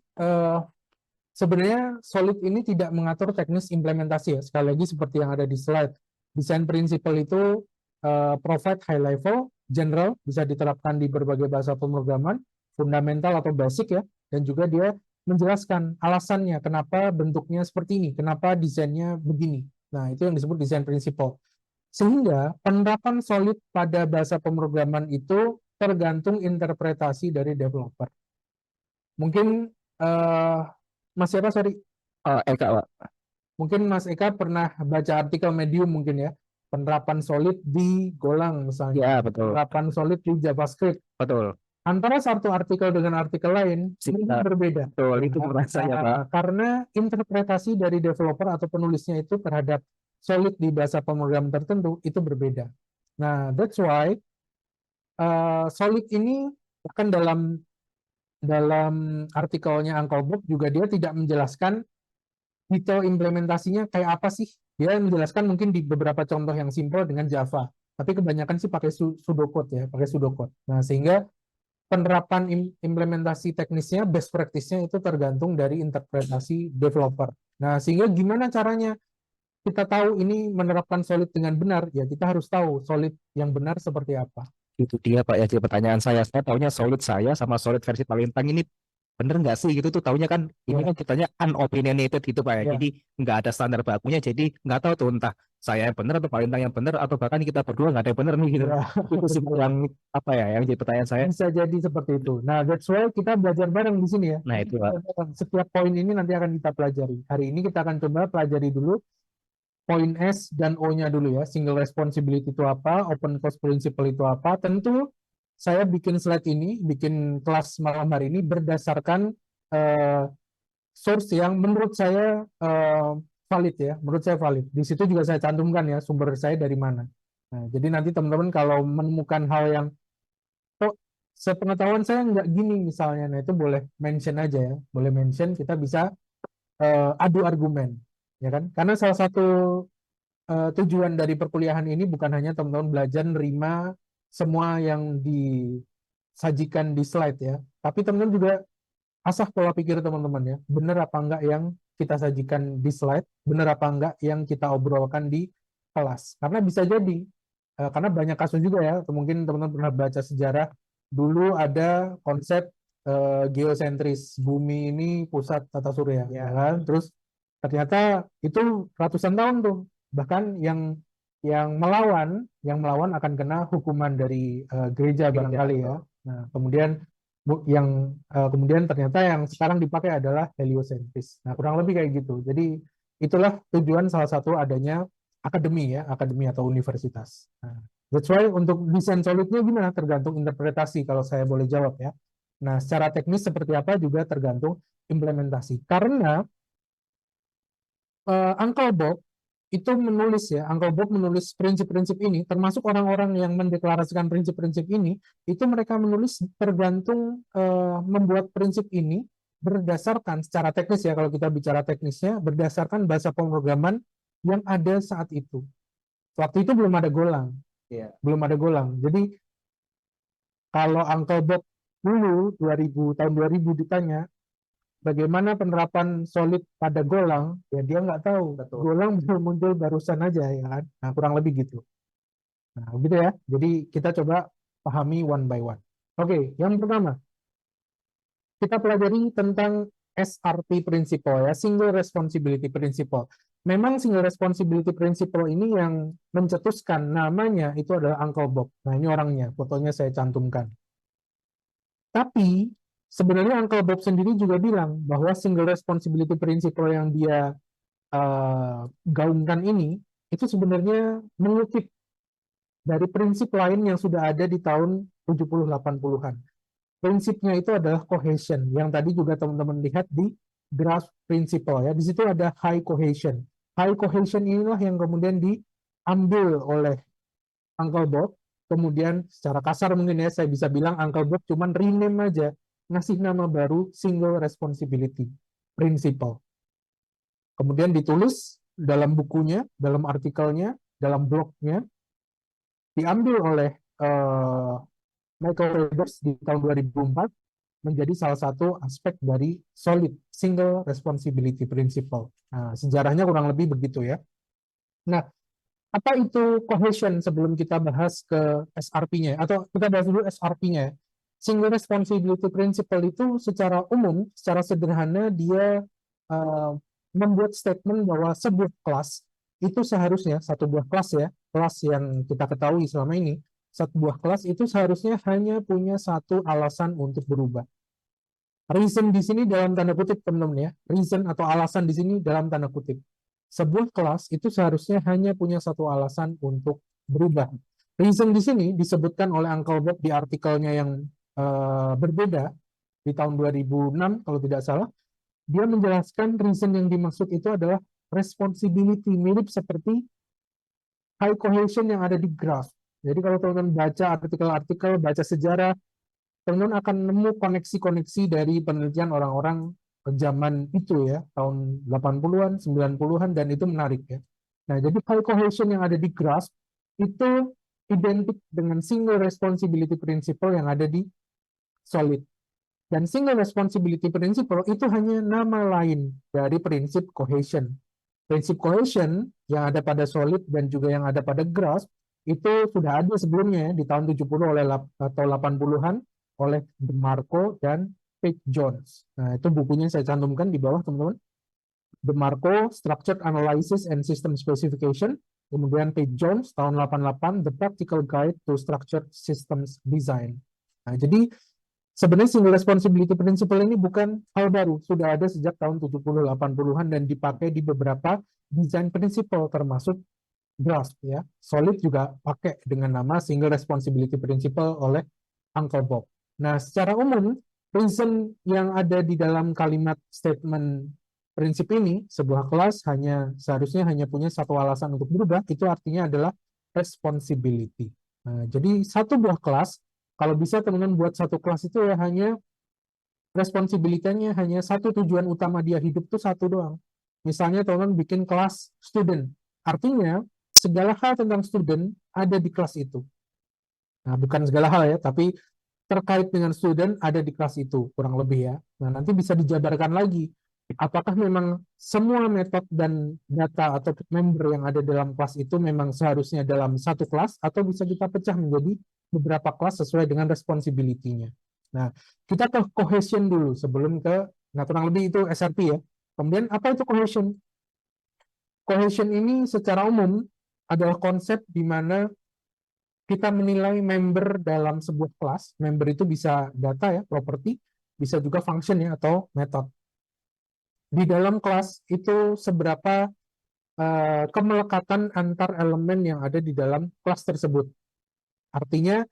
sebenarnya Solid ini tidak mengatur teknis implementasi ya. Sekali lagi seperti yang ada di slide. Desain prinsipal itu provide high level, general, bisa diterapkan di berbagai bahasa pemrograman, fundamental atau basic ya, dan juga dia menjelaskan alasannya kenapa bentuknya seperti ini, kenapa desainnya begini. Nah, itu yang disebut desain prinsipal. Sehingga penerapan Solid pada bahasa pemrograman itu tergantung interpretasi dari developer. Mungkin eh Mas siapa, sorry, Oh, Eka Pak. mungkin Mas Eka pernah baca artikel Medium mungkin ya, penerapan Solid di Golang misalnya, Ya, betul. penerapan Solid di JavaScript. Betul. Antara satu artikel dengan artikel lain ini Nah, berbeda. betul Ya, itu menurut saya Pak. karena interpretasi dari developer atau penulisnya itu terhadap Solid di bahasa pemrograman tertentu itu berbeda. Nah, that's why Solid ini bahkan dalam artikelnya Uncle Bob juga dia tidak menjelaskan detail implementasinya kayak apa sih. Dia menjelaskan mungkin di beberapa contoh yang simple dengan Java, tapi kebanyakan sih pakai pseudocode ya, pakai pseudocode. Nah, sehingga penerapan implementasi teknisnya, best practice-nya itu tergantung dari interpretasi developer. Nah, sehingga gimana caranya kita tahu ini menerapkan Solid dengan benar? Ya, kita harus tahu Solid yang benar seperti apa. Itu dia Pak ya, jadi pertanyaan saya. Saya taunya solid saya sama solid versi Palintang ini bener nggak sih gitu tuh, taunya kan ini Ya, kan kitanya unopinionated gitu Pak ya. Jadi ya. nggak ada standar bakunya, jadi nggak tahu tuh entah saya yang bener atau Palintang yang bener atau bahkan kita berdua nggak ada yang bener nih gitu. Ya, Itu sih Pak betul. yang apa ya yang jadi pertanyaan saya. Bisa jadi seperti itu. Nah, that's why kita belajar bareng di sini ya. Nah Kita itu Pak. belajar bareng. Setiap poin ini nanti akan kita pelajari. Hari ini kita akan coba pelajari dulu poin S dan O-nya dulu ya. Single responsibility itu apa, open source principle itu apa. Tentu saya bikin slide ini, bikin kelas malam hari ini berdasarkan eh, source yang menurut saya valid ya. Menurut saya valid. Di situ juga saya cantumkan ya sumber saya dari mana. Nah, jadi nanti teman-teman kalau menemukan hal yang kok sepengetahuan saya nggak gini misalnya, nah itu boleh mention aja ya, boleh mention, kita bisa adu argumen, ya kan? Karena salah satu tujuan dari perkuliahan ini bukan hanya teman-teman belajar nerima semua yang disajikan di slide ya, tapi teman-teman juga asah pola pikir teman-teman ya, benar apa enggak yang kita sajikan di slide, benar apa enggak yang kita obrolkan di kelas. Karena bisa jadi, karena banyak kasus juga ya, mungkin teman-teman pernah baca sejarah, dulu ada konsep geosentris, bumi ini pusat tata surya, ya kan? Terus ternyata itu ratusan tahun tuh, bahkan yang melawan akan kena hukuman dari gereja barangkali ya. Nah, kemudian kemudian ternyata yang sekarang dipakai adalah heliosentris. Nah, kurang lebih kayak gitu. Jadi itulah tujuan salah satu adanya akademi ya, akademi atau universitas. Nah, that's why untuk desain solidnya gimana? Tergantung interpretasi kalau saya boleh jawab ya. Nah, secara teknis seperti apa juga tergantung implementasi. Karena Uncle Bob itu menulis ya, Uncle Bob menulis prinsip-prinsip ini, termasuk orang-orang yang mendeklarasikan prinsip-prinsip ini, itu mereka menulis tergantung membuat prinsip ini berdasarkan secara teknis ya, kalau kita bicara teknisnya, berdasarkan bahasa pemrograman yang ada saat itu. Waktu itu belum ada Golang, belum ada Golang. Jadi kalau Uncle Bob dulu 2000 tahun 2000 ditanya bagaimana penerapan solid pada Golang, ya dia nggak tahu. Golang baru muncul barusan aja ya kan. Nah, kurang lebih gitu. Nah, gitu ya. Jadi kita coba pahami one by one. Oke, yang pertama kita pelajari tentang SRP principle ya, single responsibility principle. Memang single responsibility principle ini yang mencetuskan, namanya itu adalah Uncle Bob. Nah, ini orangnya, fotonya saya cantumkan. Tapi sebenarnya Uncle Bob sendiri juga bilang bahwa single responsibility principle yang dia gaungkan ini itu sebenarnya mengutip dari prinsip lain yang sudah ada di tahun 70-80-an. Prinsipnya itu adalah cohesion, yang tadi juga teman-teman lihat di graph principle ya. Di situ ada high cohesion. High cohesion inilah yang kemudian diambil oleh Uncle Bob. Kemudian secara kasar mungkin ya saya bisa bilang Uncle Bob cuman rename aja, ngasih nama baru single responsibility principle. Kemudian ditulis dalam bukunya, dalam artikelnya, dalam blognya, diambil oleh Michael Roberts di tahun 2004 menjadi salah satu aspek dari solid single responsibility principle. Nah, sejarahnya kurang lebih begitu ya. Nah, apa itu cohesion sebelum kita bahas ke SRP-nya? Atau kita bahas dulu SRP-nya. Single responsibility principle itu secara umum, secara sederhana dia membuat statement bahwa sebuah kelas itu seharusnya, satu buah kelas ya, kelas yang kita ketahui selama ini, satu buah kelas itu seharusnya hanya punya satu alasan untuk berubah. Reason di sini dalam tanda kutip teman-teman ya, reason atau alasan di sini dalam tanda kutip. Sebuah kelas itu seharusnya hanya punya satu alasan untuk berubah. Reason di sini disebutkan oleh Uncle Bob di artikelnya yang berbeda di tahun 2006 kalau tidak salah. Dia menjelaskan reason yang dimaksud itu adalah responsibility, mirip seperti high cohesion yang ada di graph. Jadi kalau teman-teman baca artikel-artikel, baca sejarah, teman-teman akan nemu koneksi-koneksi dari penelitian orang-orang zaman itu ya, tahun 80-an, 90-an, dan itu menarik ya. Nah, jadi high cohesion yang ada di graph itu identik dengan single responsibility principle yang ada di solid. Dan single responsibility principle itu hanya nama lain dari prinsip cohesion. Prinsip cohesion yang ada pada solid dan juga yang ada pada graph itu sudah ada sebelumnya di tahun 70 oleh atau 80-an oleh DeMarco dan Page Jones. Nah, itu bukunya saya cantumkan di bawah teman-teman. DeMarco, Structured Analysis and System Specification. Kemudian Page Jones tahun 88, The Practical Guide to Structured Systems Design. Nah, jadi sebenarnya single responsibility principle ini bukan hal baru, sudah ada sejak tahun 70-80-an dan dipakai di beberapa desain principle termasuk graph ya. Solid juga pakai dengan nama single responsibility principle oleh Uncle Bob. Nah, secara umum reason yang ada di dalam kalimat statement prinsip ini, sebuah kelas seharusnya hanya punya satu alasan untuk berubah, itu artinya adalah responsibility. Nah, jadi satu buah kelas, kalau bisa teman-teman buat satu kelas itu ya hanya responsibility-nya hanya satu, tujuan utama dia hidup itu satu doang. Misalnya teman-teman bikin kelas student, artinya segala hal tentang student ada di kelas itu. Nah, bukan segala hal ya, tapi terkait dengan student ada di kelas itu, kurang lebih ya. Nah, nanti bisa dijabarkan lagi. Apakah memang semua metode dan data atau member yang ada dalam kelas itu memang seharusnya dalam satu kelas, atau bisa kita pecah menjadi beberapa kelas sesuai dengan responsibility-nya. Nah, kita ke cohesion dulu sebelum nah kurang lebih itu SRP ya. Kemudian apa itu cohesion? Cohesion ini secara umum adalah konsep di mana kita menilai member dalam sebuah kelas. Member itu bisa data ya, property, bisa juga function ya atau method. Di dalam kelas itu seberapa kemelekatan antar elemen yang ada di dalam kelas tersebut. Artinya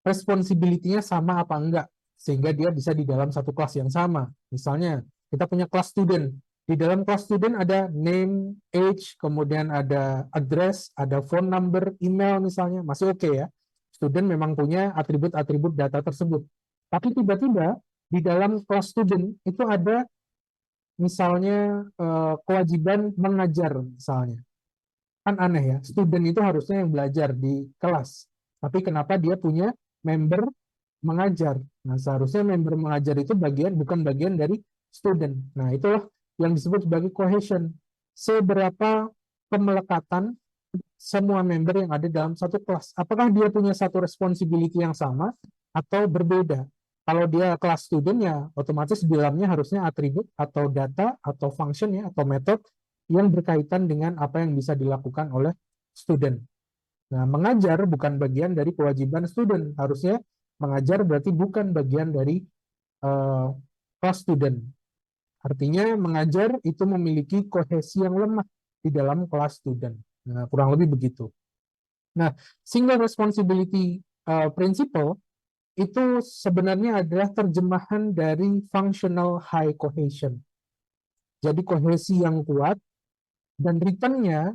responsibility-nya sama apa enggak, sehingga dia bisa di dalam satu kelas yang sama. Misalnya, kita punya kelas student. Di dalam kelas student ada name, age, kemudian ada address, ada phone number, email misalnya, masih oke ya. Student memang punya atribut-atribut data tersebut. Tapi tiba-tiba di dalam kelas student itu ada misalnya kewajiban mengajar misalnya. Kan aneh ya, student itu harusnya yang belajar di kelas. Tapi kenapa dia punya member mengajar? Nah, seharusnya member mengajar itu bukan bagian dari student. Nah, itulah yang disebut sebagai cohesion. Seberapa kemelekatan semua member yang ada dalam satu kelas. Apakah dia punya satu responsibility yang sama atau berbeda? Kalau dia kelas student ya otomatis di dalamnya harusnya atribut atau data atau function ya atau method yang berkaitan dengan apa yang bisa dilakukan oleh student. Nah, mengajar bukan bagian dari kewajiban student. Harusnya mengajar berarti bukan bagian dari kelas student. Artinya mengajar itu memiliki kohesi yang lemah di dalam kelas student. Nah, kurang lebih begitu. Nah, single responsibility principle itu sebenarnya adalah terjemahan dari functional high cohesion. Jadi kohesi yang kuat dan returnnya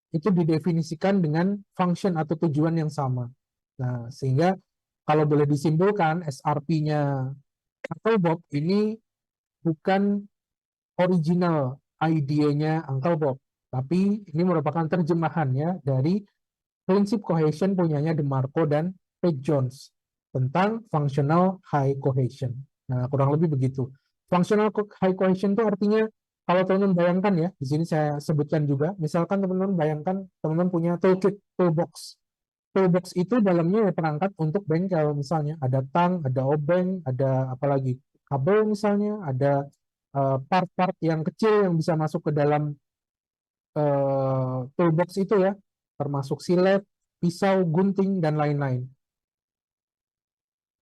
itu didefinisikan dengan function atau tujuan yang sama. Nah, sehingga kalau boleh disimpulkan SRP-nya Uncle Bob ini bukan original idenya Uncle Bob, tapi ini merupakan terjemahannya dari prinsip cohesion punyanya DeMarco dan Page Jones tentang functional high cohesion. Nah, kurang lebih begitu. Functional high cohesion itu artinya kalau teman-teman bayangkan ya, di sini saya sebutkan juga, misalkan teman-teman bayangkan teman-teman punya toolkit, toolbox. Toolbox itu dalamnya ya perangkat untuk bengkel, misalnya ada tang, ada obeng, ada apalagi kabel misalnya, ada part-part yang kecil yang bisa masuk ke dalam toolbox itu ya, termasuk silet, pisau, gunting, dan lain-lain.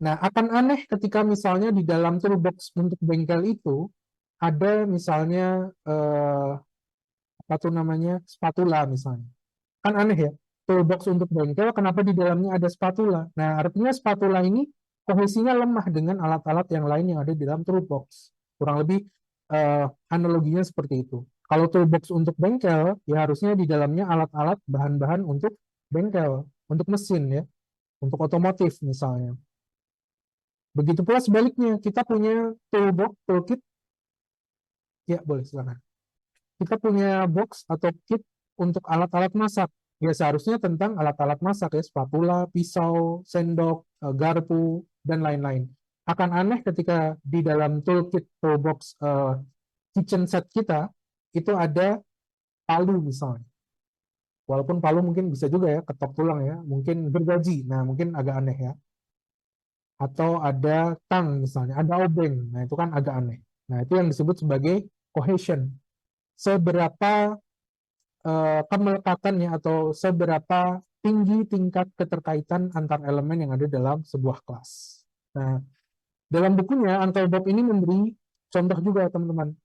Nah, akan aneh ketika misalnya di dalam toolbox untuk bengkel itu ada misalnya apa tuh namanya spatula misalnya. Kan aneh ya, toolbox untuk bengkel kenapa di dalamnya ada spatula? Nah, artinya spatula ini kohesinya lemah dengan alat-alat yang lain yang ada di dalam toolbox. Kurang lebih analoginya seperti itu. Kalau toolbox untuk bengkel, ya harusnya di dalamnya alat-alat bahan-bahan untuk bengkel, untuk mesin ya, untuk otomotif misalnya. Begitu pula sebaliknya, kita punya toolbox, toolkit, ya boleh silakan. Kita punya box atau kit untuk alat-alat masak. Ya seharusnya tentang alat-alat masak ya, spatula, pisau, sendok, garpu, dan lain-lain. Akan aneh ketika di dalam toolkit toolbox kitchen set kita itu ada palu misalnya. Walaupun palu mungkin bisa juga ya, ketok tulang ya, mungkin gergaji. Nah, mungkin agak aneh ya. Atau ada tang misalnya, ada obeng. Nah, itu kan agak aneh. Nah, itu yang disebut sebagai cohesion. Seberapa kemelekatannya atau seberapa tinggi tingkat keterkaitan antar elemen yang ada dalam sebuah kelas. Nah, dalam bukunya Uncle Bob ini memberi contoh juga teman-teman.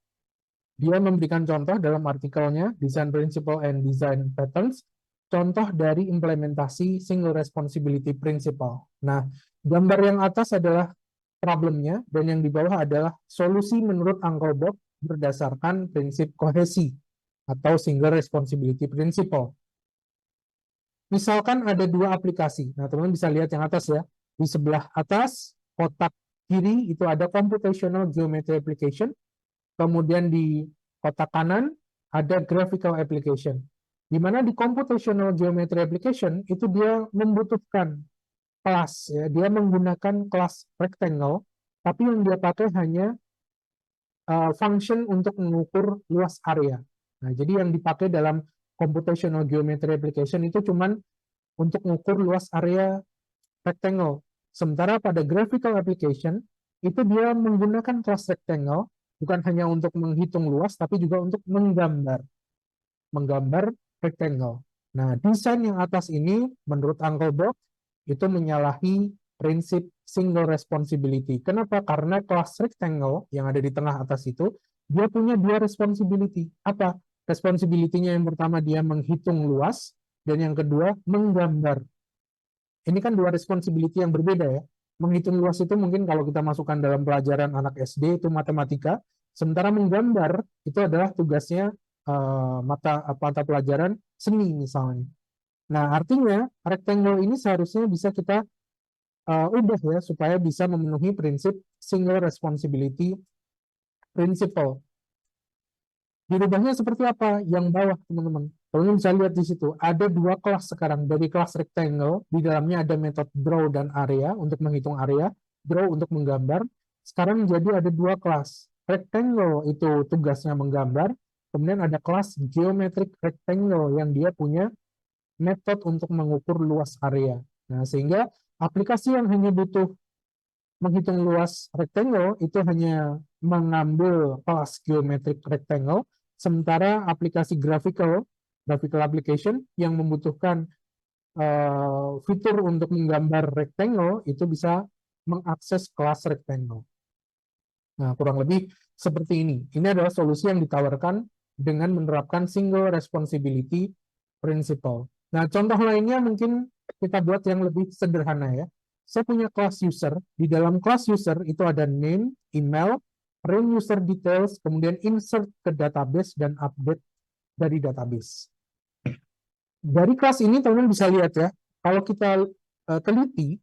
Dia memberikan contoh dalam artikelnya Design Principle and Design Patterns, contoh dari implementasi Single Responsibility Principle. Nah, gambar yang atas adalah problemnya dan yang di bawah adalah solusi menurut Uncle Bob berdasarkan prinsip kohesi atau Single Responsibility Principle. Misalkan ada dua aplikasi. Nah, teman-teman bisa lihat yang atas ya. Di sebelah atas, kotak kiri itu ada Computational Geometry Application. Kemudian di kotak kanan ada Graphical Application. Di mana di Computational Geometry Application itu dia membutuhkan kelas. Ya. Dia menggunakan kelas rectangle, tapi yang dia pakai hanya function untuk mengukur luas area. Nah, jadi yang dipakai dalam computational geometry application itu cuman untuk mengukur luas area rectangle. Sementara pada graphical application itu dia menggunakan kelas rectangle bukan hanya untuk menghitung luas tapi juga untuk menggambar rectangle. Nah, desain yang atas ini menurut Uncle Bob itu menyalahi prinsip single responsibility. Kenapa? Karena kelas rectangle yang ada di tengah atas itu, dia punya dua responsibility. Apa? Responsibility-nya yang pertama dia menghitung luas, dan yang kedua menggambar. Ini kan dua responsibility yang berbeda ya. Menghitung luas itu mungkin kalau kita masukkan dalam pelajaran anak SD itu matematika, sementara menggambar itu adalah tugasnya mata pelajaran seni misalnya. Nah, artinya rectangle ini seharusnya bisa kita ubah ya supaya bisa memenuhi prinsip single responsibility principle. Dirubahnya seperti apa? Yang bawah teman-teman. Teman-teman bisa lihat di situ ada dua kelas sekarang. Dari kelas rectangle di dalamnya ada metode draw dan area untuk menghitung area, draw untuk menggambar. Sekarang jadi ada dua kelas. Rectangle itu tugasnya menggambar, kemudian ada kelas geometric rectangle yang dia punya metode untuk mengukur luas area. Nah, sehingga aplikasi yang hanya butuh menghitung luas rectangle itu hanya mengambil kelas geometric rectangle, sementara aplikasi graphical application yang membutuhkan fitur untuk menggambar rectangle itu bisa mengakses kelas rectangle. Nah, kurang lebih seperti ini. Ini adalah solusi yang ditawarkan dengan menerapkan single responsibility principle. Nah, contoh lainnya mungkin kita buat yang lebih sederhana ya. Saya punya kelas user. Di dalam kelas user itu ada name, email, print user details, kemudian insert ke database dan update dari database. Dari kelas ini teman-teman bisa lihat ya, kalau kita teliti,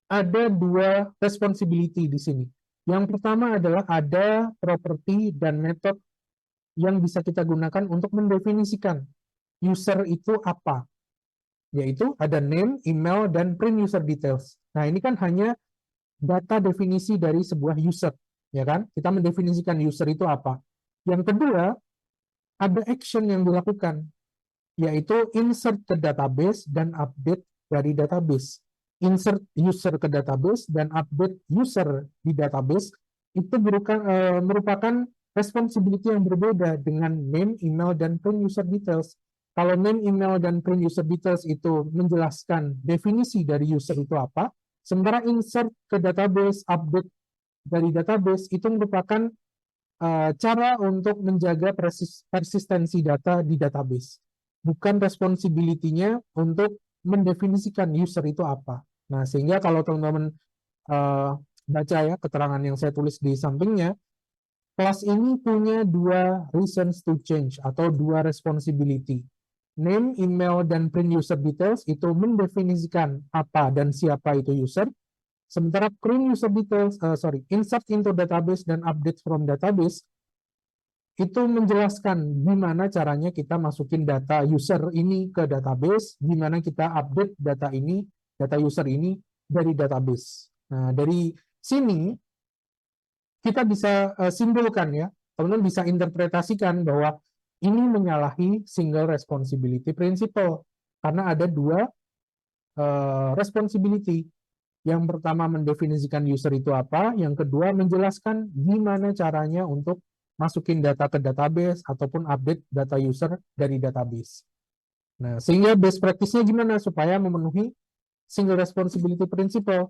ada dua responsibility di sini. Yang pertama adalah ada properti dan metode yang bisa kita gunakan untuk mendefinisikan user itu apa. Yaitu ada name, email, dan print user details. Nah, ini kan hanya data definisi dari sebuah user, ya kan? Kita mendefinisikan user itu apa. Yang kedua, ada action yang dilakukan, yaitu insert ke database dan update dari database. Insert user ke database dan update user di database itu merupakan responsibility yang berbeda dengan name, email, dan print user details. Kalau name, email, dan print user details itu menjelaskan definisi dari user itu apa, sementara insert ke database, update dari database itu merupakan cara untuk menjaga persistensi data di database. Bukan responsibility-nya untuk mendefinisikan user itu apa. Nah, sehingga kalau teman-teman baca ya keterangan yang saya tulis di sampingnya, kelas ini punya dua reasons to change atau dua responsibility. Name, email, dan print user details itu mendefinisikan apa dan siapa itu user. Sementara print user details, insert into database dan update from database itu menjelaskan gimana caranya kita masukin data user ini ke database, gimana kita update data ini, data user ini dari database. Nah, dari sini kita bisa simpulkan ya, teman-teman bisa interpretasikan bahwa ini menyalahi single responsibility principle karena ada dua responsibility. Yang pertama mendefinisikan user itu apa, yang kedua menjelaskan gimana caranya untuk masukin data ke database ataupun update data user dari database. Nah, sehingga best practice-nya gimana supaya memenuhi single responsibility principle?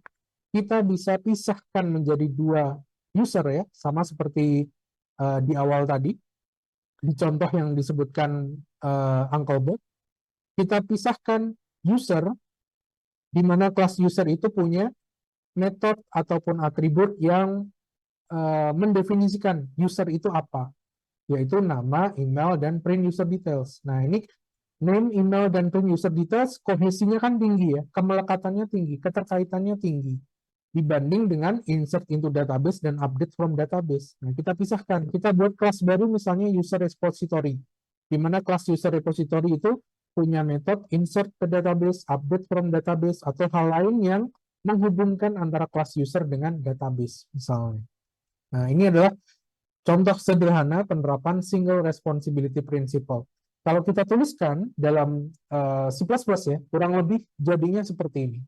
Kita bisa pisahkan menjadi dua user ya, sama seperti di awal tadi, di contoh yang disebutkan Uncle Bob. Kita pisahkan user di mana kelas user itu punya metode ataupun atribut yang mendefinisikan user itu apa, yaitu nama, email, dan print user details. Nah, ini name, email, dan print user details kohesinya kan tinggi ya, kemelekatannya tinggi, keterkaitannya tinggi dibanding dengan insert into database dan update from database. Nah, kita pisahkan, kita buat kelas baru misalnya user repository, di mana kelas user repository itu punya metode insert ke database, update from database, atau hal lain yang menghubungkan antara kelas user dengan database misalnya. Nah, ini adalah contoh sederhana penerapan single responsibility principle. Kalau kita tuliskan dalam C++ ya, kurang lebih jadinya seperti ini.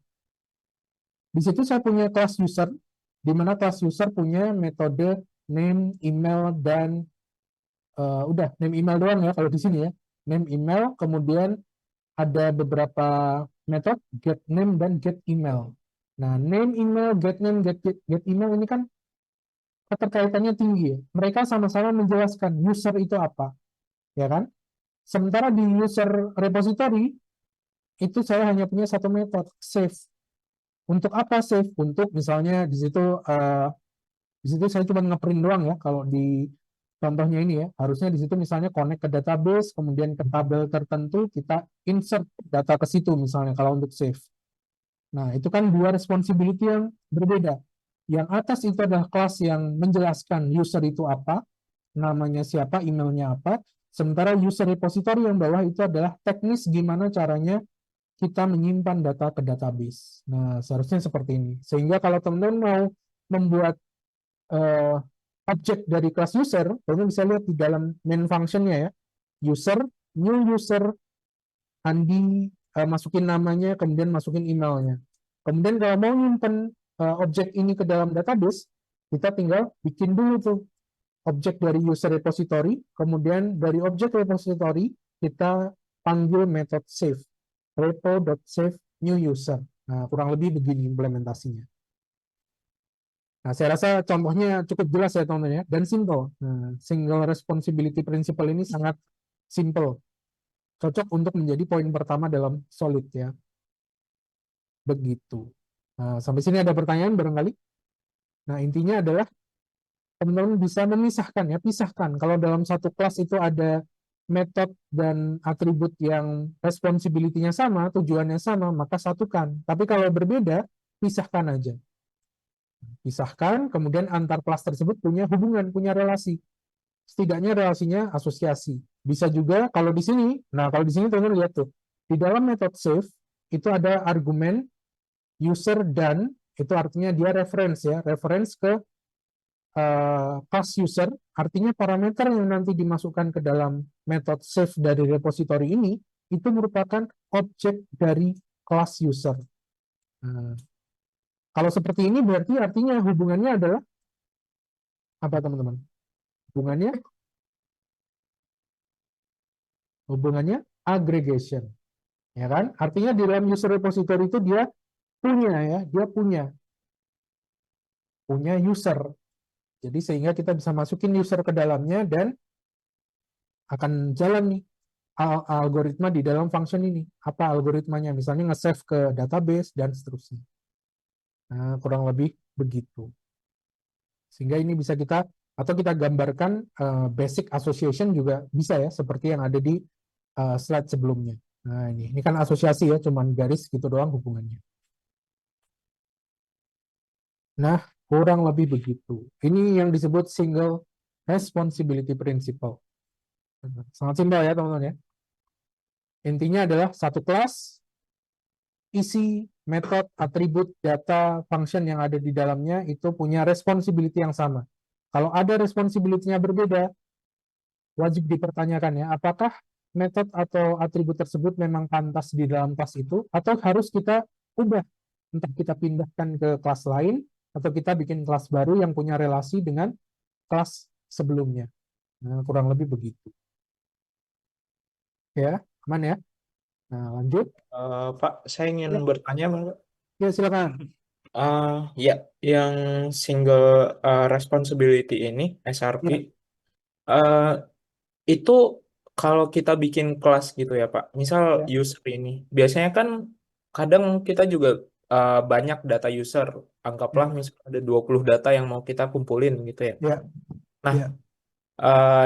Di situ saya punya kelas user, di mana kelas user punya metode name, email, dan udah name email doang ya kalau di sini ya. Name email, kemudian ada beberapa metode get name dan get email. Nah, name email, get name, get email ini kan keterkaitannya tinggi. Mereka sama-sama menjelaskan user itu apa, ya kan? Sementara di user repository itu saya hanya punya satu metode save. Untuk apa save? Untuk misalnya di situ saya cuma ngeprint doang ya. Kalau di contohnya ini ya, harusnya di situ misalnya connect ke database, kemudian ke tabel tertentu kita insert data ke situ misalnya kalau untuk save. Nah, itu kan dua responsibility yang berbeda. Yang atas itu adalah kelas yang menjelaskan user itu apa, namanya siapa, emailnya apa. Sementara user repository yang bawah itu adalah teknis gimana caranya kita menyimpan data ke database. Nah, seharusnya seperti ini. Sehingga kalau teman-teman mau membuat objek dari kelas user, teman-teman bisa lihat di dalam main function-nya ya. User, new user, Andi masukin namanya, kemudian masukin emailnya. Kemudian kalau mau nyimpen objek ini ke dalam database, kita tinggal bikin dulu tuh objek dari user repository, kemudian dari objek repository kita panggil method save, repo.save new user. Nah, kurang lebih begini implementasinya. Nah, saya rasa contohnya cukup jelas ya teman-teman ya, dan simple. Nah, single responsibility principle ini sangat simple. Cocok untuk menjadi poin pertama dalam Solid ya. Begitu. Nah, sampai sini ada pertanyaan barangkali? Nah, intinya adalah teman-teman bisa memisahkan ya, pisahkan. Kalau dalam satu kelas itu ada metode dan atribut yang responsibility-nya sama, tujuannya sama, maka satukan. Tapi kalau berbeda, pisahkan aja. Pisahkan, kemudian antar kelas tersebut punya hubungan, punya relasi. Setidaknya relasinya asosiasi. Bisa juga kalau di sini, nah kalau di sini teman-teman lihat tuh, di dalam method save itu ada argumen user dan itu artinya dia reference ya, reference ke class user, artinya parameter yang nanti dimasukkan ke dalam method save dari repository ini itu merupakan objek dari class user. Nah, kalau seperti ini berarti artinya hubungannya adalah apa teman-teman? Hubungannya aggregation, ya kan? Artinya di dalam user repository itu dia punya ya, dia punya user. Jadi sehingga kita bisa masukin user ke dalamnya dan akan jalan nih algoritma di dalam function ini. Apa algoritmanya? Misalnya nge-save ke database dan seterusnya. Nah, kurang lebih begitu. Sehingga ini bisa kita atau kita gambarkan basic association juga bisa ya, seperti yang ada di slide sebelumnya. Nah, ini kan asosiasi ya, cuman garis gitu doang hubungannya. Nah, kurang lebih begitu. Ini yang disebut single responsibility principle. Sangat simpel ya, teman-teman ya. Intinya adalah satu kelas, isi, metode, atribut, data, function yang ada di dalamnya itu punya responsibility yang sama. Kalau ada responsibility-nya berbeda, wajib dipertanyakan ya, apakah metode atau atribut tersebut memang pantas di dalam kelas itu, atau harus kita ubah, entah kita pindahkan ke kelas lain, atau kita bikin kelas baru yang punya relasi dengan kelas sebelumnya. Nah, kurang lebih begitu. Ya, aman ya? Nah, lanjut. Pak, saya ingin Ya, bertanya, Pak. ya silakan. Ya, yang single responsibility ini, SRP, Ya, eh, itu kalau kita bikin kelas gitu ya, Pak. Misal ya, user ini, biasanya kan kadang kita juga banyak data user. Anggaplah ya, misal ada 20 data yang mau kita kumpulin gitu ya. ya, Nah, ya,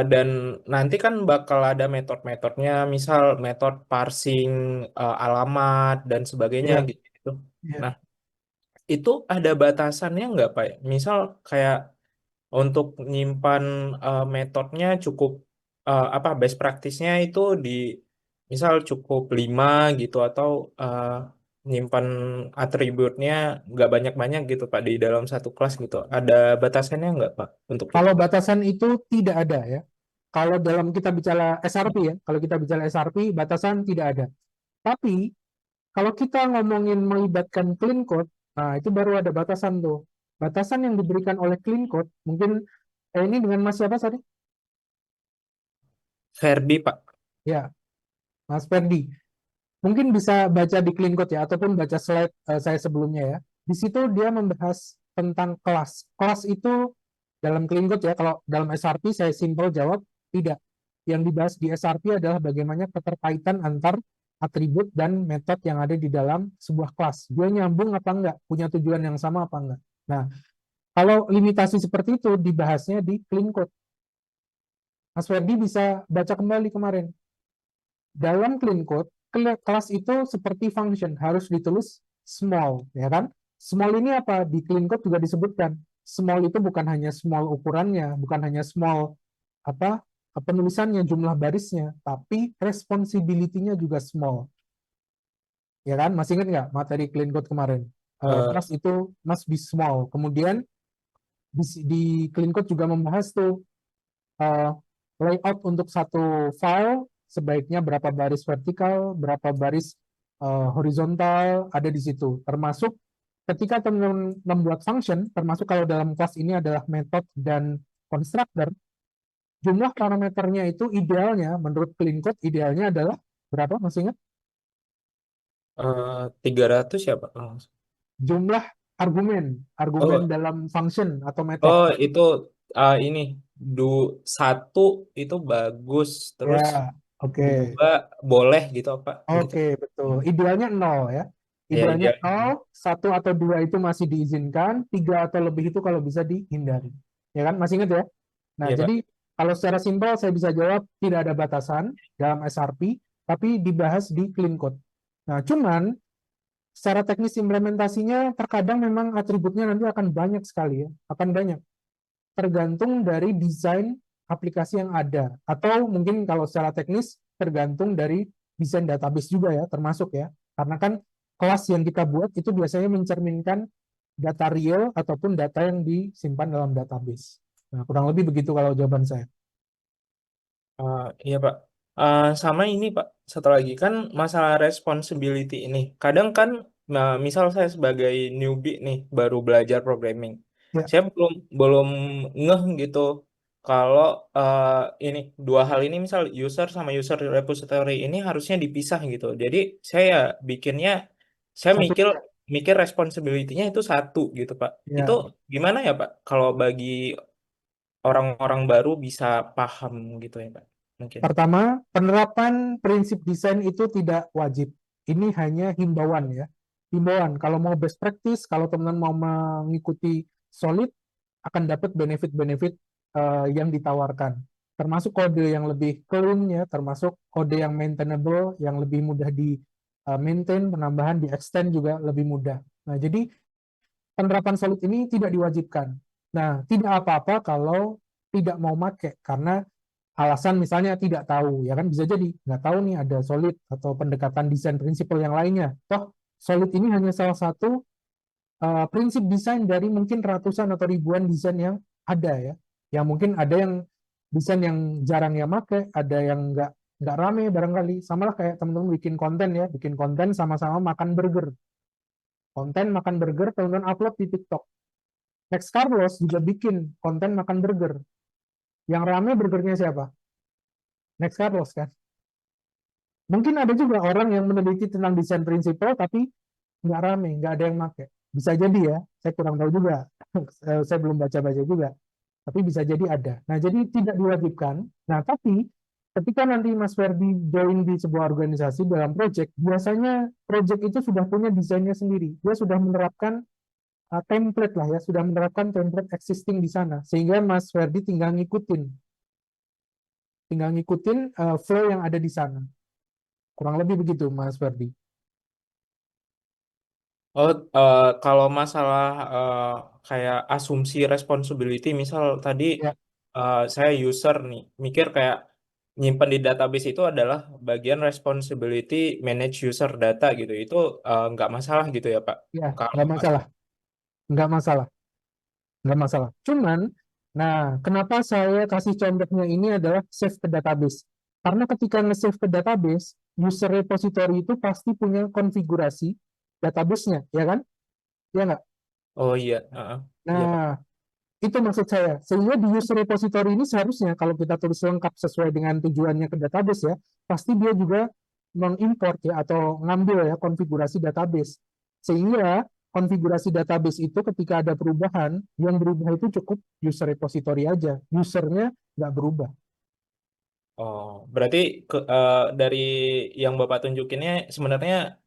dan nanti kan bakal ada metode-metodenya, misal metode parsing alamat dan sebagainya ya, gitu. ya. Nah, itu ada batasannya nggak, Pak? Misal kayak untuk nyimpan metodenya cukup apa best practice-nya itu di misal cukup 5 gitu atau nyimpan atributnya nggak banyak-banyak gitu, Pak, di dalam satu kelas gitu. Ada batasannya nggak, Pak, untuk itu? Kalau batasan itu tidak ada ya. Kalau dalam kita bicara SRP ya, kalau kita bicara SRP, batasan tidak ada. Tapi kalau kita ngomongin melibatkan clean code, nah itu baru ada batasan tuh. Batasan yang diberikan oleh clean code, mungkin ini dengan Mas siapa tadi? Verdi, Pak. Ya, Mas Ferdi. Mungkin bisa baca di clean code ya, ataupun baca slide saya sebelumnya ya. Di situ dia membahas tentang kelas. Kelas itu dalam clean code ya, kalau dalam SRP saya simpel jawab tidak. Yang dibahas di SRP adalah bagaimana keterkaitan antar atribut dan metode yang ada di dalam sebuah kelas. Dia nyambung apa enggak, punya tujuan yang sama apa enggak. Nah, kalau limitasi seperti itu dibahasnya di clean code. Mas Ferdi bisa baca kembali kemarin. Dalam clean code, kelas itu seperti function, harus ditulis small, ya kan? Small ini apa? Di clean code juga disebutkan. Small itu bukan hanya small ukurannya, bukan hanya small apa penulisannya, jumlah barisnya, tapi responsibility-nya juga small. Ya kan? Masih ingat nggak materi clean code kemarin? Eh, Kelas itu must be small. Kemudian di clean code juga membahas tuh uh, layout untuk satu file sebaiknya berapa baris vertikal, berapa baris horizontal ada di situ. Termasuk ketika teman-teman membuat function, termasuk kalau dalam kelas ini adalah method dan constructor, jumlah parameternya itu idealnya, menurut clean code, idealnya adalah berapa? Masih ingat? 300 ya Pak? Jumlah argumen Oh, dalam function atau method. oh itu ini du satu itu bagus, terus Ya, oke. dua boleh gitu Pak? Gitu. Oke, betul. Idealnya 0 ya. Ya Idealnya ideal. 0, 1 atau 2 itu masih diizinkan, 3 atau lebih itu kalau bisa dihindari. Ya kan? Masih ingat ya? Nah, Iya Pak. jadi kalau secara simpel saya bisa jawab tidak ada batasan dalam SRP, tapi dibahas di clean code. Nah, cuman secara teknis implementasinya terkadang memang atributnya nanti akan banyak sekali ya, akan banyak. Tergantung dari desain aplikasi yang ada, atau mungkin kalau secara teknis tergantung dari desain database juga ya, termasuk ya. Karena kan kelas yang kita buat itu biasanya mencerminkan data real ataupun data yang disimpan dalam database. Nah, kurang lebih begitu kalau jawaban saya. Iya Pak. Sama ini Pak, satu lagi kan masalah responsibility ini. Kadang kan, nah, misal saya sebagai newbie nih, baru belajar programming, Ya, saya belum belum ngeh gitu kalau ini dua hal ini, misal user sama user repository ini harusnya dipisah gitu. Jadi saya bikinnya, saya satu. mikir mikir responsibility-nya itu satu gitu Pak. Itu Ya, gimana ya Pak? Kalau bagi orang-orang baru bisa paham gitu ya Pak, mungkin. pertama, penerapan prinsip desain itu tidak wajib. Ini hanya himbauan ya. Himbauan, kalau mau best practice, kalau teman-teman mau mengikuti solid, akan dapat benefit-benefit yang ditawarkan. Termasuk kode yang lebih clean ya, termasuk kode yang maintainable, yang lebih mudah di maintain, penambahan, di extend juga lebih mudah. Nah, jadi penerapan solid ini tidak diwajibkan. Nah, tidak apa-apa kalau tidak mau make karena alasan misalnya tidak tahu, ya kan bisa jadi nggak tahu nih ada solid atau pendekatan desain prinsipal yang lainnya. Toh solid ini hanya salah satu prinsip desain dari mungkin ratusan atau ribuan desain yang ada ya. Yang mungkin ada yang desain yang jarang yang make, ada yang nggak rame barangkali. Sama lah kayak teman-teman bikin konten ya, bikin konten sama-sama makan burger. Konten makan burger, teman-teman upload di TikTok. Next Carlos juga bikin konten makan burger. Yang rame burgernya siapa? Next Carlos kan. Mungkin ada juga orang yang meneliti tentang desain prinsipal tapi nggak rame, nggak ada yang pakai. Bisa jadi ya, saya kurang tahu juga. Saya belum baca-baca juga. Tapi bisa jadi ada. Nah, jadi tidak diwajibkan. Nah, tapi ketika nanti Mas Ferdi join di sebuah organisasi dalam project, biasanya project itu sudah punya desainnya sendiri. Dia sudah menerapkan template lah ya, sudah menerapkan template existing di sana. Sehingga Mas Ferdi tinggal ngikutin flow yang ada di sana. Kurang lebih begitu, Mas Ferdi. Oh, kalau masalah kayak asumsi responsibility, misal tadi Ya, saya user nih, mikir kayak nyimpan di database itu adalah bagian responsibility manage user data gitu. Itu nggak masalah gitu ya Pak? ya, Kalau nggak masalah, nggak masalah, nggak masalah. Cuman, nah, kenapa saya kasih contohnya ini adalah save ke database? Karena ketika nge-save ke database, user repository itu pasti punya konfigurasi database-nya, ya kan? Ya nggak? oh iya, iya Pak. Nah, itu maksud saya. Sehingga di user repository ini seharusnya kalau kita tulis lengkap sesuai dengan tujuannya ke database ya, pasti dia juga non-import ya atau ngambil ya konfigurasi database. Sehingga konfigurasi database itu ketika ada perubahan, yang berubah itu cukup user repository aja. Usernya nggak berubah. Oh, berarti dari yang Bapak tunjukinnya sebenarnya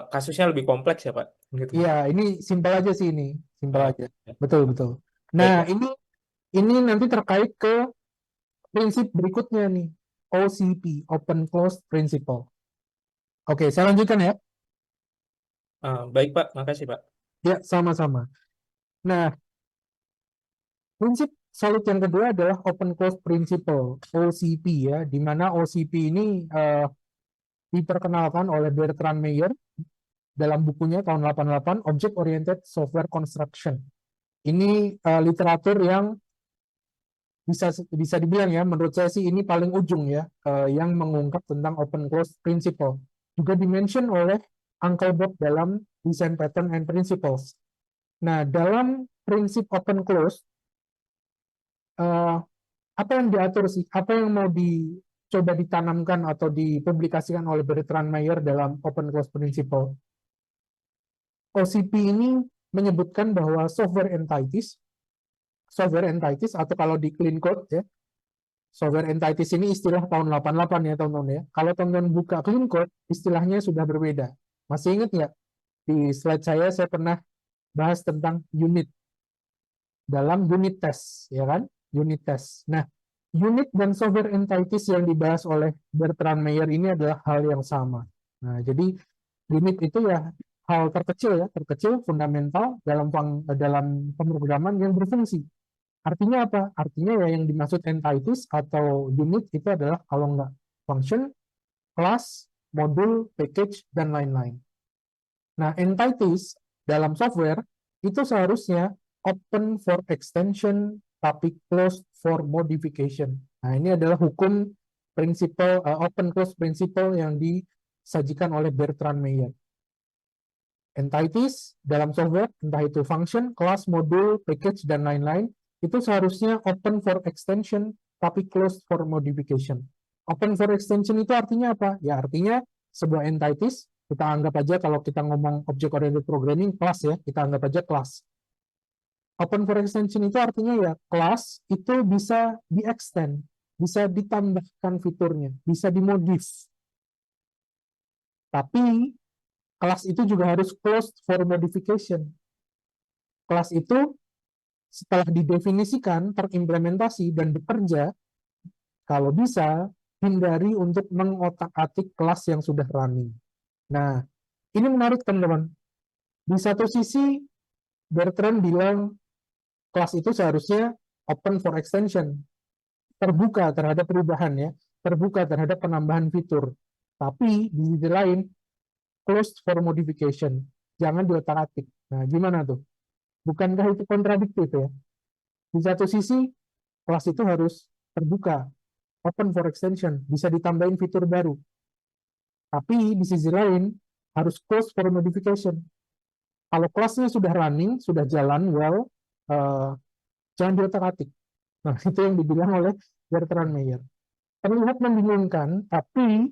kasusnya lebih kompleks ya Pak? Gitu. Iya, ini simpel aja sih ini. Simpel Oh, aja. ya. Betul, betul. Baik Nah, Pak. ini nanti terkait ke prinsip berikutnya nih. OCP, Open Closed Principle. Oke, saya lanjutkan ya. Baik Pak, makasih Pak. Ya, sama-sama. Nah, prinsip solid yang kedua adalah Open Closed Principle, OCP ya, di mana OCP ini diperkenalkan oleh Bertrand Meyer dalam bukunya tahun 88, Object Oriented Software Construction. Ini literatur yang bisa dibilang ya, menurut saya sih ini paling ujung ya, yang mengungkap tentang Open Closed Principle. Juga dimention oleh Uncle Bob dalam Design Pattern and Principles. Nah, dalam prinsip open close, apa yang diatur sih? Apa yang mau dicoba ditanamkan atau dipublikasikan oleh Bertrand Meyer dalam open close principle? OCP ini menyebutkan bahwa software entities atau kalau di clean code ya, software entities ini istilah tahun 88 ya teman-teman ya. Kalau teman-teman buka clean code, istilahnya sudah berbeda. Masih ingat nggak? Di slide saya pernah bahas tentang unit dalam unit test, ya kan? Unit test. Nah, unit dan software entities yang dibahas oleh Bertrand Meyer ini adalah hal yang sama. Nah, jadi unit itu ya hal terkecil fundamental dalam pemrograman yang berfungsi. Artinya apa? Artinya ya yang dimaksud entities atau unit itu adalah kalau nggak function, class, modul, package, dan lain-lain. Nah, entities dalam software itu seharusnya open for extension tapi closed for modification. Nah, ini adalah hukum open close principle yang disajikan oleh Bertrand Meyer. Entities dalam software, entah itu function, class, modul, package, dan lain-lain, itu seharusnya open for extension, tapi closed for modification. Open for extension itu artinya apa? Ya artinya sebuah entities, kita anggap aja kalau kita ngomong object-oriented programming, kelas ya, kita anggap aja kelas. Open for extension itu artinya ya kelas itu bisa di-extend, bisa ditambahkan fiturnya, bisa dimodif. Tapi kelas itu juga harus closed for modification. Kelas itu setelah didefinisikan, terimplementasi, dan bekerja, kalau bisa, hindari untuk mengotak-atik kelas yang sudah running. Nah, ini menarik teman-teman. Di satu sisi, Bertrand bilang kelas itu seharusnya open for extension, terbuka terhadap perubahan ya, terbuka terhadap penambahan fitur. Tapi di sisi lain, closed for modification, jangan diotak-atik. Nah, gimana tuh? Bukankah itu kontradiktif ya? Di satu sisi, kelas itu harus terbuka, open for extension, bisa ditambahin fitur baru. Tapi di sisi lain, harus close for modification. Kalau kelasnya sudah running, sudah jalan well, jangan diotak-atik. Nah, itu yang dibilang oleh Bertrand Meyer. Terlihat membingungkan, tapi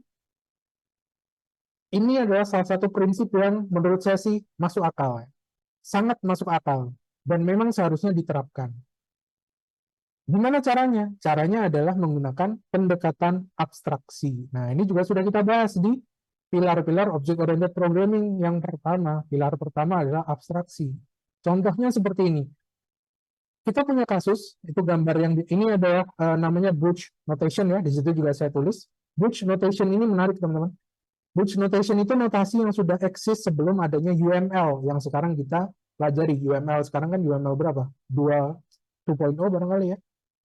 ini adalah salah satu prinsip yang menurut saya sih masuk akal. Sangat masuk akal. Dan memang seharusnya diterapkan. Gimana caranya? Caranya adalah menggunakan pendekatan abstraksi. Nah, ini juga sudah kita bahas di pilar-pilar object-oriented programming yang pertama. Pilar pertama adalah abstraksi. Contohnya seperti ini. Kita punya kasus, itu gambar yang ini adalah namanya Booch notation ya, di situ juga saya tulis. Booch notation ini menarik teman-teman. Booch notation itu notasi yang sudah eksis sebelum adanya UML yang sekarang kita pelajari. UML sekarang kan UML berapa? 2.0 barangkali ya.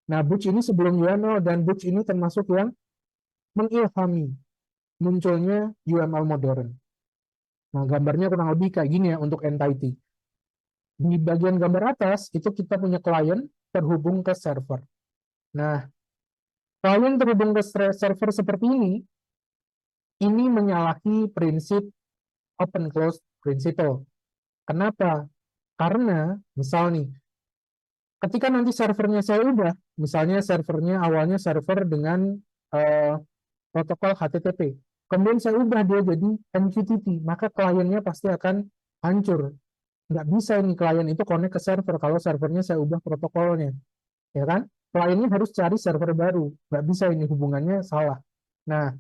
Nah, Booch ini sebelum UML dan Booch ini termasuk yang mengilhami munculnya UML modern. Nah, gambarnya kurang lebih kayak gini ya untuk entity. Di bagian gambar atas, itu kita punya klien terhubung ke server. Nah, klien terhubung ke server seperti ini menyalahi prinsip open close principle. Kenapa? Karena, misal nih, ketika nanti servernya saya ubah, misalnya servernya awalnya server dengan protokol HTTP, kemudian saya ubah dia jadi MQTT, maka kliennya pasti akan hancur. Nggak bisa ini klien itu connect ke server kalau servernya saya ubah protokolnya, ya kan? Kliennya harus cari server baru, nggak bisa ini hubungannya salah. Nah,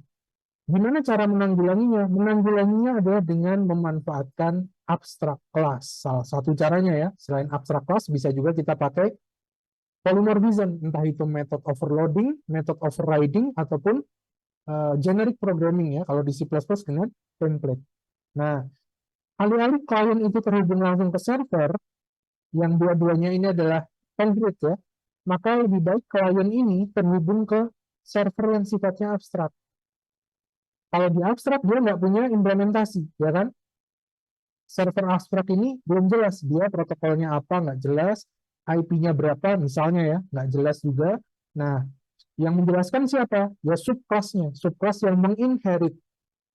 gimana cara menanggulanginya? Menanggulanginya adalah dengan memanfaatkan abstract class. Salah satu caranya ya, selain abstract class bisa juga kita pakai polymorphism, entah itu method overloading, method overriding, ataupun generic programming ya, kalau di C++ dengan template. Nah, alih-alih klien itu terhubung langsung ke server, yang dua-duanya ini adalah konkret ya, maka lebih baik klien ini terhubung ke server yang sifatnya abstrak. Kalau di abstrak dia nggak punya implementasi, ya kan? Server abstrak ini belum jelas, dia protokolnya apa, nggak jelas, IP-nya berapa misalnya ya, nggak jelas juga. Nah, yang menjelaskan siapa? Ya subclass-nya, subclass yang menginherit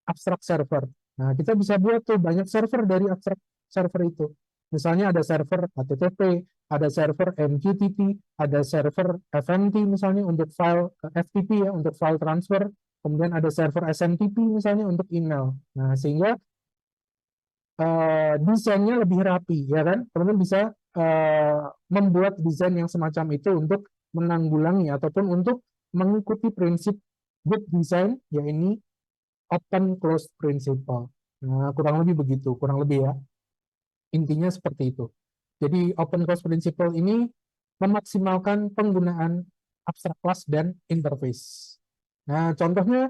abstrak server. Nah, kita bisa buat tuh banyak server dari abstrak server itu. Misalnya ada server HTTP, ada server MQTT, ada server FMT misalnya untuk file FTP ya, untuk file transfer, kemudian ada server SMTP misalnya untuk email. Nah, sehingga desainnya lebih rapi, ya kan? Teman-teman bisa membuat desain yang semacam itu untuk menanggulangi ataupun untuk mengikuti prinsip good design, yaitu open close principle. Nah, kurang lebih begitu, kurang lebih ya. Intinya seperti itu. Jadi open close principle ini memaksimalkan penggunaan abstrak class dan interface. Nah, contohnya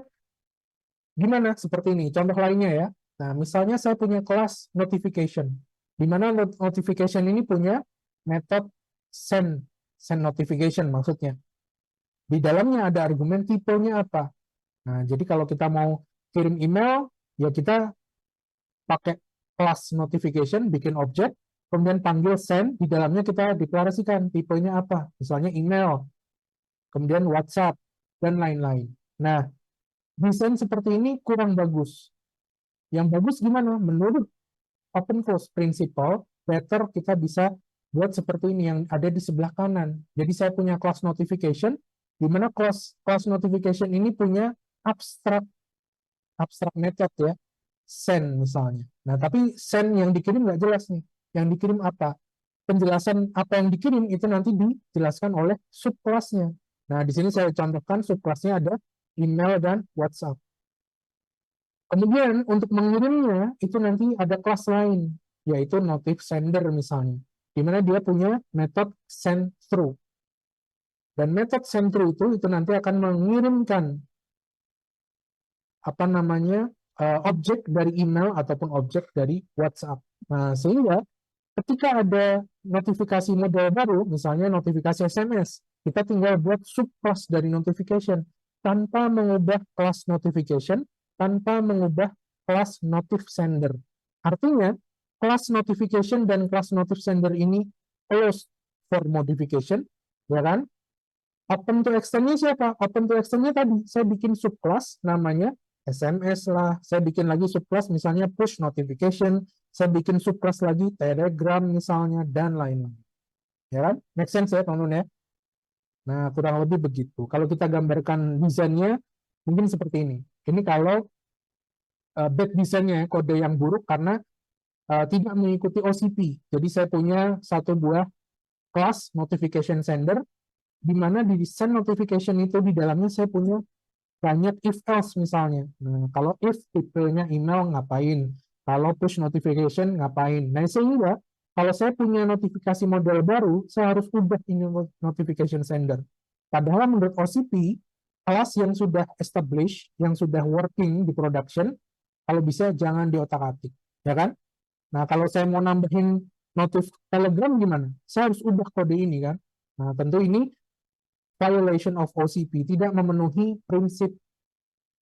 gimana? Seperti ini. Contoh lainnya ya. Nah, misalnya saya punya kelas notification, di mana notification ini punya metode send notification maksudnya. Di dalamnya ada argumen tipenya apa. Nah, jadi kalau kita mau kirim email, ya kita pakai kelas notification, bikin objek, kemudian panggil send, di dalamnya kita deklarasikan tipenya apa. Misalnya email, kemudian WhatsApp, dan lain-lain. Nah, desain seperti ini kurang bagus. Yang bagus gimana? Menurut open close principle, better kita bisa buat seperti ini yang ada di sebelah kanan. Jadi saya punya class notification, di mana class notification ini punya abstrak method ya, send misalnya. Nah, tapi send yang dikirim nggak jelas nih. Yang dikirim apa? Penjelasan apa yang dikirim itu nanti dijelaskan oleh subclassnya. Nah, di sini saya contohkan subclassnya ada email dan WhatsApp. Kemudian untuk mengirimnya itu nanti ada kelas lain, yaitu notif sender misalnya, di mana dia punya metode send through. Dan metode send through itu nanti akan mengirimkan apa namanya objek dari email ataupun objek dari WhatsApp. Nah, sehingga ketika ada notifikasi model baru, misalnya notifikasi SMS, kita tinggal buat subclass dari notification tanpa mengubah kelas notification, tanpa mengubah kelas notif sender. Artinya, kelas notification dan kelas notif sender ini closed for modification, ya kan? Open to extend-nya siapa? Open to extend-nya tadi, saya bikin subclass namanya SMS lah, saya bikin lagi subclass misalnya push notification, saya bikin subclass lagi Telegram misalnya, dan lain-lain. Ya kan? Make sense ya teman-teman ya? Nah, kurang lebih begitu. Kalau kita gambarkan desainnya, mungkin seperti ini. Ini kalau bad desainnya, kode yang buruk karena tidak mengikuti OCP. Jadi saya punya satu buah kelas notification sender, di mana di send notification itu di dalamnya saya punya banyak if else misalnya. Nah, kalau if tipenya email ngapain? Kalau push notification ngapain? Nah, sehingga kalau saya punya notifikasi model baru, saya harus ubah ini notification sender. Padahal menurut OCP, kelas yang sudah established, yang sudah working di production, kalau bisa jangan diotak-atik, ya kan? Nah, kalau saya mau nambahin notif Telegram gimana? Saya harus ubah kode ini kan? Nah, tentu ini violation of OCP, tidak memenuhi prinsip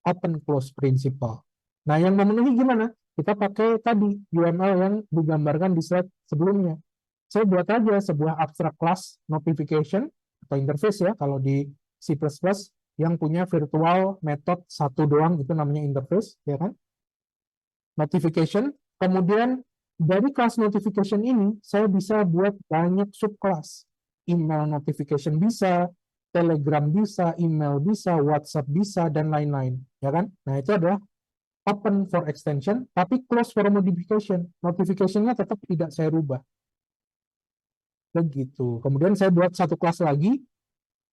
open close principle. Nah, yang memenuhi gimana? Kita pakai tadi UML yang digambarkan di slide sebelumnya. Saya buat aja sebuah abstract class notification atau interface ya, kalau di C++ yang punya virtual method satu doang itu namanya interface, ya kan? Notification, kemudian dari kelas notification ini saya bisa buat banyak subclass. Email notification bisa, Telegram bisa, email bisa, WhatsApp bisa, dan lain-lain, ya kan? Nah, itu adalah open for extension, tapi close for modification. Notification-nya tetap tidak saya rubah. Begitu. Kemudian saya buat satu kelas lagi,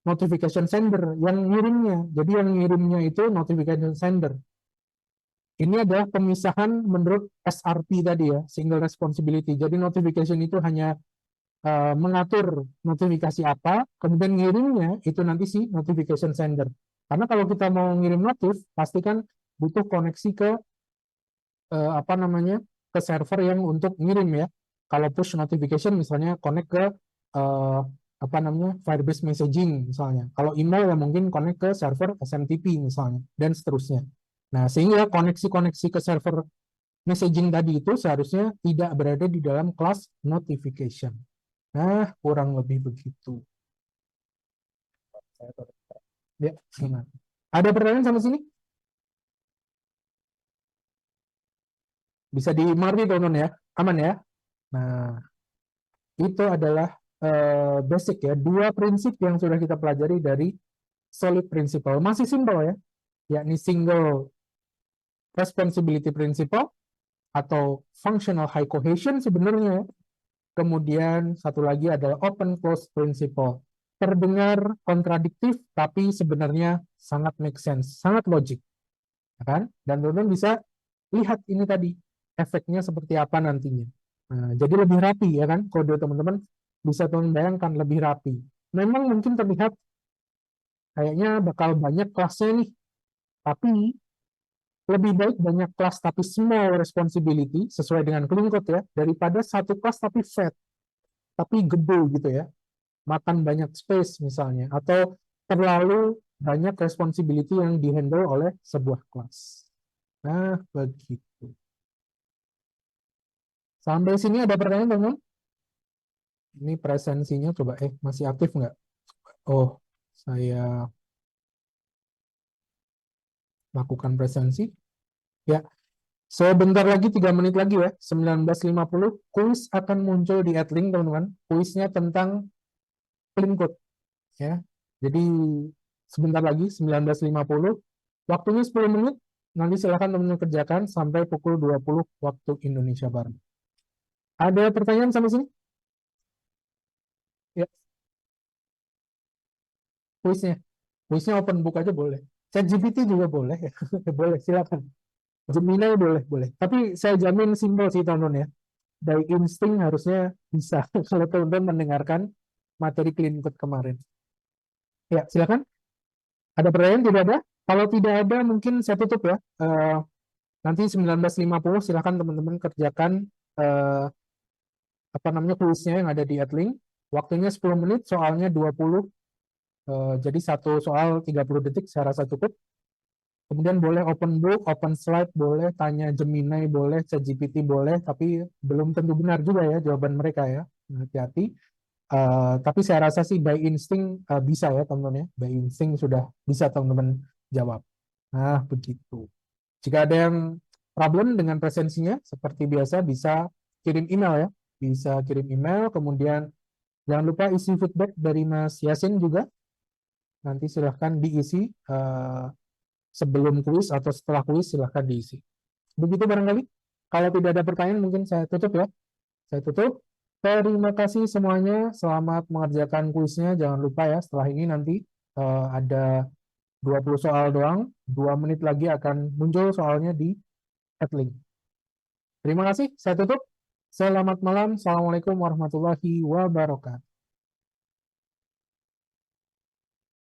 notification sender, yang ngirimnya. Jadi yang ngirimnya itu notification sender. Ini adalah pemisahan menurut SRP tadi ya, single responsibility. Jadi notification itu hanya mengatur notifikasi apa, kemudian ngirimnya itu nanti si notification sender. Karena kalau kita mau ngirim notif, pasti kan butuh koneksi ke apa namanya, ke server yang untuk ngirim ya. Kalau push notification misalnya connect ke apa namanya, Firebase messaging misalnya. Kalau email ya mungkin connect ke server SMTP misalnya, dan seterusnya. Nah, sehingga koneksi-koneksi ke server messaging tadi itu seharusnya tidak berada di dalam kelas notification. Nah, kurang lebih begitu. Ya, gimana? Ada pertanyaan sampai sini? Bisa dimengerti teman-teman ya? Aman ya? Nah, Itu adalah basic ya, dua prinsip yang sudah kita pelajari dari solid principle. Masih simpel ya, yakni single responsibility principle atau functional high cohesion sebenarnya ya. Kemudian satu lagi adalah open close principle. Terdengar kontradiktif tapi sebenarnya sangat make sense, sangat logik, ya kan? Dan teman-teman bisa lihat ini tadi efeknya seperti apa nantinya. Nah, jadi lebih rapi ya kan? Kode teman-teman bisa teman bayangkan lebih rapi. Memang mungkin terlihat kayaknya bakal banyak kelasnya nih, tapi lebih baik banyak kelas tapi small responsibility sesuai dengan clean code ya, daripada satu kelas tapi fat, tapi gede gitu ya, makan banyak space misalnya, atau terlalu banyak responsibility yang dihandle oleh sebuah kelas. Nah, begitu. Sampai sini ada pertanyaan, teman-teman? Ini presensinya coba, masih aktif nggak? Oh, saya lakukan presensi. Ya, sebentar lagi, 3 menit lagi ya, 19.50, kuis akan muncul di Adlink, teman-teman. Kuisnya tentang clean code. Ya. Jadi, sebentar lagi, 19.50, waktunya 10 menit, nanti silakan teman-teman kerjakan sampai pukul 20 waktu Indonesia Barat. Ada pertanyaan sampai sini? Ya, kuisnya. Kuisnya open book aja boleh. ChatGPT juga boleh ya. Boleh, silakan. Gemini boleh. Tapi saya jamin simpel sih teman-teman ya. By insting harusnya bisa kalau teman-teman mendengarkan materi clean code kemarin. Ya, silakan. Ada pertanyaan? Tidak ada? Kalau tidak ada, mungkin saya tutup ya. Nanti 19.50 silakan teman-teman kerjakan kuisnya yang ada di Adlink. Waktunya 10 menit, soalnya 20. Jadi satu soal 30 detik saya rasa cukup. Kemudian boleh open book, open slide, boleh tanya Gemini, boleh ChatGPT, boleh, tapi belum tentu benar juga ya jawaban mereka ya. Hati-hati. Tapi saya rasa sih by instinct bisa ya teman-teman ya. By instinct sudah bisa teman-teman jawab. Nah, begitu. Jika ada yang problem dengan presensinya, seperti biasa bisa kirim email ya. Bisa kirim email, kemudian jangan lupa isi feedback dari Mas Yasin juga. Nanti silahkan diisi sebelum kuis atau setelah kuis, silahkan diisi. Begitu barangkali. Kalau tidak ada pertanyaan, mungkin saya tutup ya. Saya tutup. Terima kasih semuanya. Selamat mengerjakan kuisnya. Jangan lupa ya, setelah ini nanti ada 20 soal doang. 2 menit lagi akan muncul soalnya di Adlink. Terima kasih. Saya tutup. Selamat malam. Assalamualaikum warahmatullahi wabarakatuh.